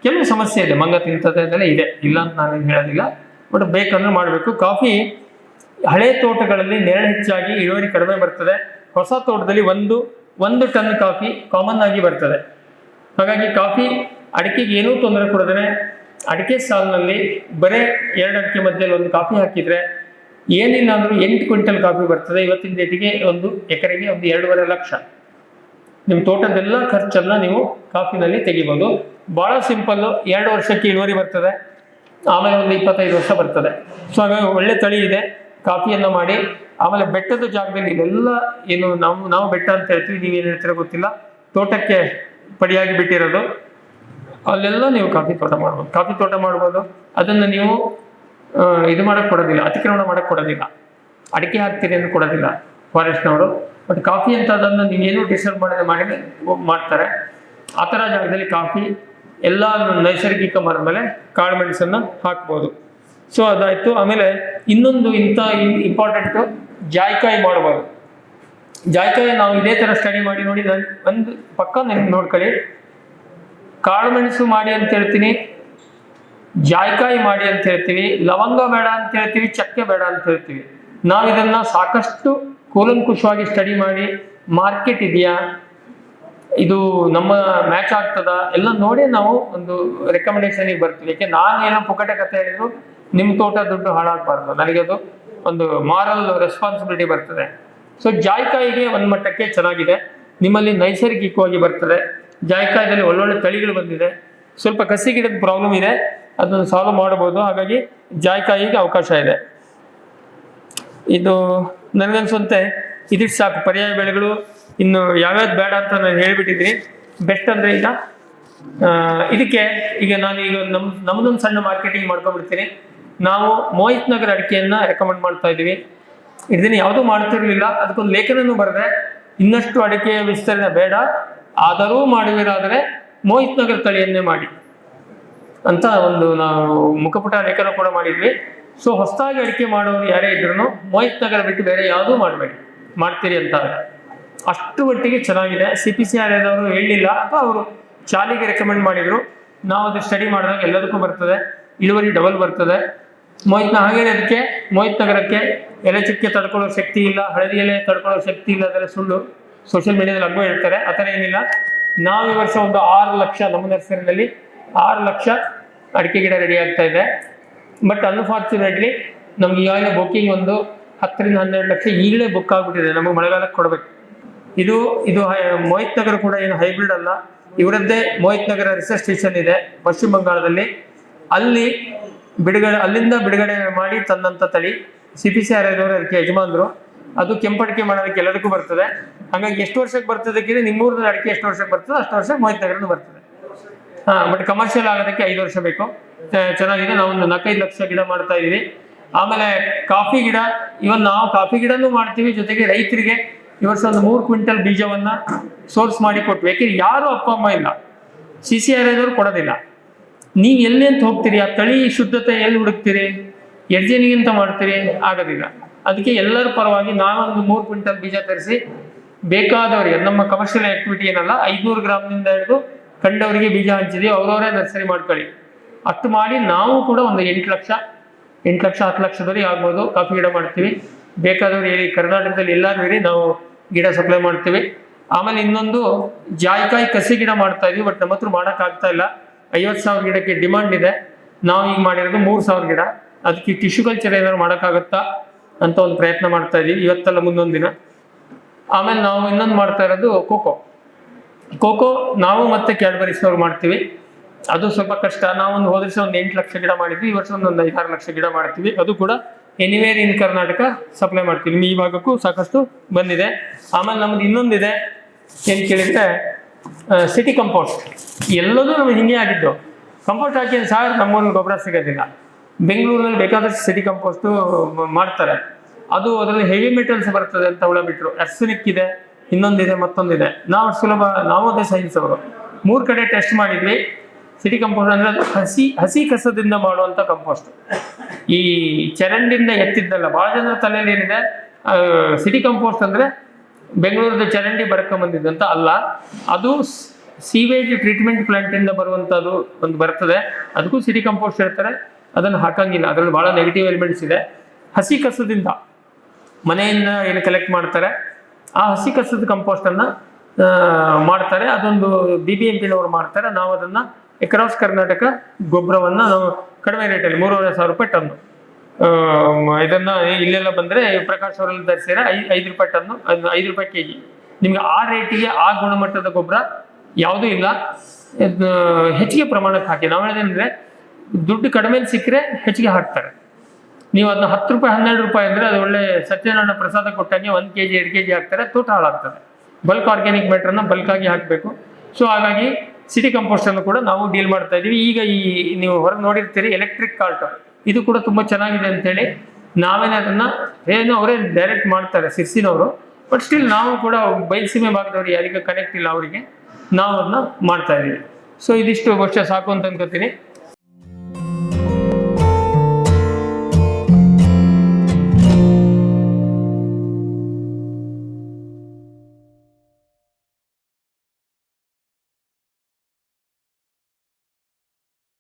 ಕೆಲವು ಸಮಸ್ಯೆ ಇದೆ, ಮಂಗ ತಿಂತದೆಲ್ಲ ಇದೆ, ಇಲ್ಲ ಅಂತ ನಾವೇನು ಹೇಳೋದಿಲ್ಲ, ಬಟ್ ಬೇಕಂದ್ರೆ ಮಾಡಬೇಕು. ಕಾಫಿ ಹಳೆ ತೋಟಗಳಲ್ಲಿ ನೆರಳು ಹೆಚ್ಚಾಗಿ ಇಳುವರಿ ಕಡಿಮೆ ಬರ್ತದೆ. ಹೊಸ ತೋಟದಲ್ಲಿ ಒಂದು ಟನ್ ಕಾಫಿ ಕಾಮನ್ ಆಗಿ ಬರ್ತದೆ. ಹಾಗಾಗಿ ಕಾಫಿ ಅಡಿಕೆಗೆ ಏನೂ ತೊಂದರೆ ಕೊಡದೇ ಅಡಿಕೆ ಸಾಲಿನಲ್ಲಿ ಬರೇ 2 ಅಡಿಕೆ ಮಧ್ಯದಲ್ಲಿ ಒಂದು ಕಾಫಿ ಹಾಕಿದ್ರೆ ಏನಿಲ್ಲ ಅಂದ್ರೂ 8 ಕ್ವಿಂಟಲ್ ಕಾಫಿ ಬರ್ತದೆ. ಇವತ್ತಿನ ಡೇಟಿಗೆ ಒಂದು ಎಕರೆಗೆ ಒಂದು 2.5 ಲಕ್ಷ. ನಿಮ್ಮ ತೋಟದೆಲ್ಲ ಖರ್ಚನ್ನ ನೀವು ಕಾಫಿನಲ್ಲಿ ತೆಗಿಬೋದು. ಭಾಳ ಸಿಂಪಲ್ಲು, 2 ವರ್ಷಕ್ಕೆ ಇಳುವರಿ ಬರ್ತದೆ, ಆಮೇಲೆ ಒಂದು 25 ವರ್ಷ ಬರ್ತದೆ. ಸೊ ಹಾಗಾಗಿ ಒಳ್ಳೆ ತಳಿ ಇದೆ, ಕಾಫಿಯನ್ನು ಮಾಡಿ. ಆಮೇಲೆ ಬೆಟ್ಟದ ಜಾಗದಲ್ಲಿ ಇದೆಲ್ಲ ಏನು ನಾವು ಬೆಟ್ಟ ಅಂತ ಹೇಳ್ತೀವಿ, ನೀವೇನು ಹೇಳ್ತೀರೋ ಗೊತ್ತಿಲ್ಲ, ತೋಟಕ್ಕೆ ಪಡಿಯಾಗಿ ಬಿಟ್ಟಿರೋದು, ಅಲ್ಲೆಲ್ಲ ನೀವು ಕಾಫಿ ತೋಟ ಮಾಡ್ಬೋದು. ಅದನ್ನು ನೀವು ಇದು ಮಾಡಕ್ಕೆ ಕೊಡೋದಿಲ್ಲ, ಅತಿಕ್ರಮಣ ಮಾಡಕ್ಕೆ ಕೊಡೋದಿಲ್ಲ, ಅಡಿಕೆ ಹಾಕ್ತೀರಿ ಅಂತ ಕೊಡೋದಿಲ್ಲ ಫಾರೆಸ್ಟ್ನವರು. ಬಟ್ ಕಾಫಿ ಅಂತ ಅದನ್ನು ನೀವೇನು ಡಿಸ್ಟರ್ಬ್ ಮಾಡ್ತಾರೆ. ಆ ಥರ ಜಾಗದಲ್ಲಿ ಕಾಫಿ ಎಲ್ಲ ನೈಸರ್ಗಿಕ ಮರದ ಮೇಲೆ ಕಾಳುಮೆಣಸನ್ನು ಹಾಕ್ಬೋದು. ಸೊ ಅದಾಯಿತು. ಆಮೇಲೆ ಇನ್ನೊಂದು ಇಂಪಾರ್ಟೆಂಟು, ಜಾಯ್ಕಾಯಿ ಮಾಡ್ಬೋದು. ಜಾಯ್ಕಾಯಿ ನಾವು ಇದೇ ಥರ ಸ್ಟಡಿ ಮಾಡಿ ನೋಡಿ, ನಾನು ಒಂದು ಪಕ್ಕ ನನಗೆ ನೋಡ್ಕೊಳ್ಳಿ. ಕಾಳುಮೆಣಸು ಮಾಡಿ ಅಂತ ಹೇಳ್ತೀನಿ, ಜಾಯ್ಕಾಯಿ ಮಾಡಿ ಅಂತ ಹೇಳ್ತೀವಿ, ಲವಂಗ ಬೇಡ ಅಂತ ಹೇಳ್ತೀವಿ, ಚಕ್ಕೆ ಬೇಡ ಅಂತ ಹೇಳ್ತೀವಿ. ನಾವು ಇದನ್ನ ಸಾಕಷ್ಟು ಕೂಲಂಕುಷವಾಗಿ ಸ್ಟಡಿ ಮಾಡಿ, ಮಾರ್ಕೆಟ್ ಇದೆಯಾ, ಇದು ನಮ್ಮ ಮ್ಯಾಚ್ ಆಗ್ತದ ಎಲ್ಲ ನೋಡಿ ನಾವು ಒಂದು ರೆಕಮೆಂಡೇಶನ್ಗೆ ಬರ್ತೀವಿ. ಯಾಕೆ ನಾನೇನೋ ಪುಕ್ಕಟೆ ಕಥೆ ಹೇಳಿದ್ರು ನಿಮ್ಮ ತೋಟ ದುಡ್ಡು ಹಾಳಾಗಬಾರ್ದು, ನನಗೆ ಅದು ಒಂದು ಮಾರಲ್ ರೆಸ್ಪಾನ್ಸಿಬಿಲಿಟಿ ಬರ್ತದೆ. ಸೊ ಜಾಯ್ಕಾಯಿಗೆ ಒಂದು ಮಟ್ಟಕ್ಕೆ ಚೆನ್ನಾಗಿದೆ, ನಿಮ್ಮಲ್ಲಿ ನೈಸರ್ಗಿಕವಾಗಿ ಬರ್ತದೆ. ಜಾಯ್ಕಾಯಿದಲ್ಲಿ ಒಳ್ಳೊಳ್ಳೆ ತಳಿಗಳು ಬಂದಿದೆ. ಸ್ವಲ್ಪ ಕಸಿ ಗಿಡದ ಪ್ರಾಬ್ಲಮ್ ಇದೆ, ಅದನ್ನು ಸಾಲ್ವ್ ಮಾಡ್ಬೋದು. ಹಾಗಾಗಿ ಜಾಯ್ಕಾಯಿಗೆ ಅವಕಾಶ ಇದೆ. ಇದು ನನಗನ್ಸುವಂತೆ ಇದಿಷ್ಟು ಸಾಕು ಪರ್ಯಾಯ ಬೆಳೆಗಳು. ಇನ್ನು ಯಾವ್ಯಾವ್ದು ಬೇಡ ಅಂತ ನಾನು ಹೇಳ್ಬಿಟ್ಟಿದ್ದೀನಿ. ಬೆಸ್ಟ್ ಅಂದರೆ ಇದಕ್ಕೆ ಈಗ ನಮ್ಮದೊಂದು ಸಣ್ಣ ಮಾರ್ಕೆಟಿಂಗ್ ಮಾಡ್ಕೊಂಡ್ಬಿಡ್ತೀನಿ. ನಾವು ಮೋಹಿತ್ ನಗರ್ ಅಡಿಕೆಯನ್ನು ರೆಕಮೆಂಡ್ ಮಾಡ್ತಾ ಇದ್ದೀವಿ. ಇದನ್ನು ಯಾವುದೂ ಮಾಡ್ತಿರ್ಲಿಲ್ಲ, ಅದಕ್ಕೊಂದು ಲೇಖನೂ ಬರೆದೆ, ಇನ್ನಷ್ಟು ಅಡಿಕೆ ವಿಸ್ತರಣೆ ಬೇಡ, ಆದರೂ ಮಾಡುವಿರಾದರೆ ಮೋಹಿತ್ ನಗರ್ ತಳಿಯನ್ನೇ ಮಾಡಿ ಅಂತ ಒಂದು ನಾವು ಮುಖಪುಟ ಲೇಖನ ಕೂಡ ಮಾಡಿದ್ವಿ. ಸೊ ಹೊಸದಾಗಿ ಅಡಿಕೆ ಮಾಡೋರು ಯಾರೇ ಇದ್ರೂ ಮೋಹಿತ್ ನಗರ ಬಿಟ್ಟು ಬೇರೆ ಯಾವುದೂ ಮಾಡಬೇಡಿ, ಮಾಡ್ತೀರಿ ಅಂತ ಅಷ್ಟು ಮಟ್ಟಿಗೆ ಚೆನ್ನಾಗಿದೆ. CPCRA ಅವರು ಹೇಳಲಿಲ್ಲ ಅಥವಾ ಅವರು ಚಾಲಿಗೆ ರೆಕಮೆಂಡ್ ಮಾಡಿದರು. ನಾವು ಅದು ಸ್ಟಡಿ ಮಾಡಿದಾಗ ಎಲ್ಲದಕ್ಕೂ ಬರ್ತದೆ, ಇಳುವರಿ ಡಬಲ್ ಬರ್ತದೆ. ಹಾಗೆ ಅದಕ್ಕೆ ಮೋಹಿತ್ ನಗರಕ್ಕೆ ಎಲೆ ಚುಕ್ಕೆ ತಡ್ಕೊಳ್ಳೋ ಶಕ್ತಿ ಇಲ್ಲ, ಹಳದಿ ಎಲೆ ತಡ್ಕೊಳ್ಳೋ ಶಕ್ತಿ ಇಲ್ಲ, ಅದೆಲ್ಲ ಸುಳ್ಳು. ಸೋಷಿಯಲ್ ಮೀಡಿಯಾದಲ್ಲಿ ಅಗ್ಗೋ ಹೇಳ್ತಾರೆ, ಆ ಥರ ಏನಿಲ್ಲ. ನಾವು ಈ ವರ್ಷ ಒಂದು 6 ಲಕ್ಷ ನಮ್ಮ ನರ್ಸರಿನಲ್ಲಿ 6 ಲಕ್ಷ ಅಡಿಕೆ ಗಿಡ ರೆಡಿ ಆಗ್ತಾ ಇದೆ. ಬಟ್ ಅನ್ಫಾರ್ಚುನೇಟ್ಲಿ ನಮ್ಗೆ ಈಗಾಗಲೇ ಬುಕ್ಕಿಂಗ್ ಒಂದು 10ರಿಂದ 12 ಲಕ್ಷ ಈಗಲೇ ಬುಕ್ ಆಗಿಬಿಟ್ಟಿದೆ. ನಮಗೆ ಮಳೆಗಾಲಕ್ಕೆ ಕೊಡಬೇಕು. ಇದು ಮೋಹಿತ್ ನಗರ ಕೂಡ ಏನು ಹೈಬ್ರಿಡ್ ಅಲ್ಲ, ಇವರದ್ದೇ ಮೋಹಿತ್ ನಗರ ರಿಸರ್ಚ್ ಸ್ಟೇಷನ್ ಇದೆ ಪಶ್ಚಿಮ ಬಂಗಾಳದಲ್ಲಿ. ಅಲ್ಲಿಂದ ಬಿಡುಗಡೆ ಮಾಡಿ ತಂದಂಥ ತಳಿ. CPCRA ಅದಕ್ಕೆ ಯಜಮಾನರು. ಅದು ಕೆಂಪಡಿಕೆ ಮಾಡೋದಕ್ಕೆ ಎಲ್ಲದಕ್ಕೂ ಬರ್ತದೆ. ಹಾಗಾಗಿ ಎಷ್ಟು ವರ್ಷಕ್ಕೆ ಬರ್ತದಕ್ಕಿಂತ ನಿಮ್ಮೂರಿನ ಅಡಿಕೆ ಎಷ್ಟು ವರ್ಷಕ್ಕೆ ಬರ್ತದೆ ಅಷ್ಟು ವರ್ಷ ಮೋಹಿತ್ ನಗರದ್ದು ಬರ್ತದೆ. ಬಟ್ ಕಮರ್ಷಿಯಲ್ ಆಗೋದಕ್ಕೆ 5 ವರ್ಷ ಬೇಕು. ಚೆನ್ನಾಗಿದೆ. ನಾವು ಒಂದು 4-5 ಲಕ್ಷ ಗಿಡ ಮಾಡ್ತಾ ಇದೀವಿ. ಆಮೇಲೆ ಕಾಫಿ ಗಿಡ, ಇವನ್ ನಾವು ಕಾಫಿ ಗಿಡನೂ ಮಾಡ್ತೀವಿ, ಜೊತೆಗೆ ರೈತರಿಗೆ ಈ ವರ್ಷ ಒಂದು 3 ಕ್ವಿಂಟಲ್ ಬೀಜವನ್ನ ಸೋರ್ಸ್ ಮಾಡಿ ಕೊಟ್ವಿ. ಯಾಕೆಂದ್ರೆ ಯಾರು ಅಪ್ಪ ಅಮ್ಮ ಇಲ್ಲ, CCRA ಕೊಡೋದಿಲ್ಲ. ನೀವು ಎಲ್ಲಿ ಅಂತ ಹೋಗ್ತೀರಿ, ಆ ತಳಿ ಶುದ್ಧತೆ ಎಲ್ಲಿ ಹುಡುಕ್ತೀರಿ, ಎರ್ಜೆನಿಗಿಂತ ಮಾಡ್ತೀರಿ, ಆಗೋದಿಲ್ಲ. ಅದಕ್ಕೆ ಎಲ್ಲರ ಪರವಾಗಿ ನಾವೊಂದು 3 ಕ್ವಿಂಟಲ್ ಬೀಜ ತರಿಸಿ ಬೇಕಾದವರಿಗೆ, ನಮ್ಮ ಕಮರ್ಷಿಯಲ್ ಆಕ್ಟಿವಿಟಿ ಏನಲ್ಲ, 500 ಗ್ರಾಮ್ನಿಂದ ಹಿಡಿದು ಕಂಡವರಿಗೆ ಬೀಜ ಹಂಚಿದೀವಿ. ಅವರವರೇ ನರ್ಸರಿ ಮಾಡ್ಕೊಳ್ಳಿ. ಅಷ್ಟು ಮಾಡಿ ನಾವು ಕೂಡ ಒಂದು 8 ಲಕ್ಷ 10 ಲಕ್ಷದವರೆಗೆ ಆಗ್ಬೋದು ಕಾಫಿ ಗಿಡ ಮಾಡ್ತೀವಿ. ಬೇಕಾದವ್ರು ಹೇಳಿ, ಕರ್ನಾಟಕದಲ್ಲಿ ಎಲ್ಲರೂ ಹೇಳಿ ನಾವು ಗಿಡ ಸಪ್ಲೈ ಮಾಡ್ತೀವಿ. ಆಮೇಲೆ ಇನ್ನೊಂದು ಜಾಯಿಕಾಯಿ ಕಸಿ ಗಿಡ ಮಾಡ್ತಾ ಇದೀವಿ. ಬಟ್ ನಮ್ಮ ಹತ್ರ ಮಾಡೋಕ್ಕಾಗ್ತಾ ಇಲ್ಲ. 50,000 ಗಿಡಕ್ಕೆ ಡಿಮಾಂಡ್ ಇದೆ. ನಾವು ಈಗ ಮಾಡಿರೋದು 3,000 ಗಿಡ. ಅದಕ್ಕೆ ಟಿಶ್ಯೂ ಕಲ್ಚರ್ ಏನಾದ್ರು ಮಾಡೋಕ್ಕಾಗತ್ತಾ ಅಂತ ಒಂದು ಪ್ರಯತ್ನ ಮಾಡ್ತಾ ಇದೀವಿ, ಇವತ್ತಲ್ಲ ಮುಂದೊಂದು ದಿನ. ಆಮೇಲೆ ನಾವು ಇನ್ನೊಂದು ಮಾಡ್ತಾ ಇರೋದು ಕೋಕೋ ನಾವು ಮತ್ತೆ ಕ್ಯಾಡ್ಬರೀಸ್ನವ್ರು ಮಾಡ್ತೀವಿ. ಅದು ಸ್ವಲ್ಪ ಕಷ್ಟ. ನಾವೊಂದು ಹೋದ ವರ್ಷ ಒಂದು 8 ಲಕ್ಷ ಗಿಡ ಮಾಡಿದ್ವಿ. ಈ ವರ್ಷ ಒಂದು 5-6 ಲಕ್ಷ ಗಿಡ ಮಾಡ್ತೀವಿ. ಅದು ಕೂಡ ಎನಿವೇರ್ ಇನ್ ಕರ್ನಾಟಕ ಸಪ್ಲೈ ಮಾಡ್ತೀವಿ. ನಿಮ್ಮ ಈ ಭಾಗಕ್ಕೂ ಸಾಕಷ್ಟು ಬಂದಿದೆ. ಆಮೇಲೆ ನಮ್ದು ಇನ್ನೊಂದಿದೆ, ಏನು ಕೇಳಿದ್ರೆ ಸಿಟಿ ಕಂಪೋಸ್ಟ್. ಎಲ್ಲದೂ ನಮಗೆ ಹಿಂಗೆ ಆಗಿದ್ದು. ಕಂಪೋಸ್ಟ್ ಹಾಕಿ ಸಹ ನಮ್ಮೂರಲ್ಲಿ ಗೊಬ್ಬರ ಸಿಗೋದಿಲ್ಲ. ಬೆಂಗಳೂರಿನಲ್ಲಿ ಬೇಕಾದಷ್ಟು ಸಿಟಿ ಕಂಪೋಸ್ಟು ಮಾಡ್ತಾರೆ. ಅದು ಅದರಲ್ಲಿ ಹೆವಿ ಮೆಟಲ್ಸ್ ಬರ್ತದೆ ಅಂತ ಹುಳ ಬಿಟ್ಟರು. ಆರ್ಸೆನಿಕ್ ಇದೆ, ಇನ್ನೊಂದಿದೆ, ಮತ್ತೊಂದಿದೆ. ನಾವು ಸುಲಭ, ನಾವು ಅದೇ ಸೈನ್ಸ್ ಅವರು 3 ಕಡೆ ಟೆಸ್ಟ್ ಮಾಡಿದ್ವಿ. ಸಿಟಿ ಕಂಪೋಸ್ಟ್ ಅಂದ್ರೆ ಅದು ಹಸಿ ಕಸದಿಂದ ಮಾಡುವಂತ ಕಂಪೋಸ್ಟ್. ಈ ಚರಂಡಿಂದ ಎತ್ತಿದ್ದಲ್ಲ. ಬಹಳ ಜನರ ತಲೆಯಲ್ಲಿ ಏನಿದೆ, ಸಿಟಿ ಕಂಪೋಸ್ಟ್ ಅಂದ್ರೆ ಬೆಂಗಳೂರದ ಚರಂಡಿ ಬರ್ಕೊಂಬಂದಿದ್ದಂತ ಅಲ್ಲ. ಅದು ಸೀವೇಜ್ ಟ್ರೀಟ್ಮೆಂಟ್ ಪ್ಲಾಂಟ್ ಇಂದ ಬರುವಂತದ್ದು ಒಂದು ಬರ್ತದೆ. ಅದಕ್ಕೂ ಸಿಟಿ ಕಂಪೋಸ್ಟ್ ಹೇಳ್ತಾರೆ. ಅದನ್ನು ಹಾಕಂಗಿಲ್ಲ, ಅದರಲ್ಲಿ ಬಹಳ ನೆಗೆಟಿವ್ ಎಲಿಮೆಂಟ್ಸ್ ಇದೆ. ಹಸಿ ಕಸದಿಂದ ಮನೆಯಿಂದ ಏನು ಕಲೆಕ್ಟ್ ಮಾಡ್ತಾರೆ, ಆ ಹಸಿ ಕಸದ ಕಂಪೋಸ್ಟ್ ಅನ್ನ ಮಾಡ್ತಾರೆ. ಅದೊಂದು BBMP ನವರು ಮಾಡ್ತಾರೆ. ನಾವು ಅದನ್ನ ಅಕ್ರಾಸ್ ಕರ್ನಾಟಕ ಗೊಬ್ಬರವನ್ನ ನಾವು ಕಡಿಮೆ ರೇಟಲ್ಲಿ 3,500 ರೂಪಾಯಿ ಟನ್ನು, ಇದನ್ನ ಇಲ್ಲೆಲ್ಲ ಬಂದ್ರೆ ಪ್ರಕಾಶ್ ಅವರಲ್ಲಿ ತರಿಸಿದ್ರೆ 5 ರೂಪಾಯಿ ಟನ್ನು, 5 ರೂಪಾಯಿ ಕೆಜಿ. ನಿಮ್ಗೆ ಆ ರೇಟಿಗೆ ಆ ಗುಣಮಟ್ಟದ ಗೊಬ್ಬರ ಯಾವುದೂ ಇಲ್ಲ. ಹೆಚ್ಚಿಗೆ ಪ್ರಮಾಣಕ್ಕೆ ಹಾಕಿ. ನಾವು ಹೇಳೋದೇನಂದ್ರೆ, ದುಡ್ಡು ಕಡಿಮೆ ಸಿಕ್ಕರೆ ಹೆಚ್ಚಿಗೆ ಹಾಕ್ತಾರೆ. ನೀವು ಅದನ್ನ 10 ರೂಪಾಯಿ 12 ರೂಪಾಯಿ ಅಂದ್ರೆ ಅದು ಒಳ್ಳೆ ಸತ್ಯನಾರಾಯಣ ಪ್ರಸಾದ ಕೊಟ್ಟಂಗೆ 1 kg 2 kg ಹಾಕ್ತಾರೆ, ತೋಟ ಹಾಳಾಗ್ತದೆ. ಬಲ್ಕ್ ಆರ್ಗ್ಯಾನಿಕ್ ಮ್ಯಾಟ್ರನ್ನ ಬಲ್ಕಾಗಿ ಹಾಕಬೇಕು. ಸೊ ಹಾಗಾಗಿ ಸಿಟಿ ಕಂಪೋಸ್ಟ್ ಅನ್ನು ಕೂಡ ನಾವು ಡೀಲ್ ಮಾಡ್ತಾ ಇದೀವಿ. ಈಗ ಈ ನೀವು ಹೊರಗೆ ನೋಡಿರ್ತೀರಿ ಎಲೆಕ್ಟ್ರಿಕ್ ಕಾರ್ಟ್, ಇದು ಕೂಡ ತುಂಬಾ ಚೆನ್ನಾಗಿದೆ ಅಂತೇಳಿ ನಾವೇನೇ ಅದನ್ನ ಅವರೇ ಡೈರೆಕ್ಟ್ ಮಾಡ್ತಾರೆ ಸಿರ್ಸಿನವರು. ಬಟ್ ಸ್ಟಿಲ್ ನಾವು ಕೂಡ ಬಯಲುಸೀಮೆ ಭಾಗದವ್ರು ಯಾರಿಗೆ ಕನೆಕ್ಟ್ ಇಲ್ಲ ಅವರಿಗೆ ನಾವು ಅದನ್ನ ಮಾಡ್ತಾ ಇದೀವಿ. ಸೊ ಇದಿಷ್ಟು ವರ್ಷ ಸಾಕು ಅಂತ ಅನ್ಕೋತೀನಿ.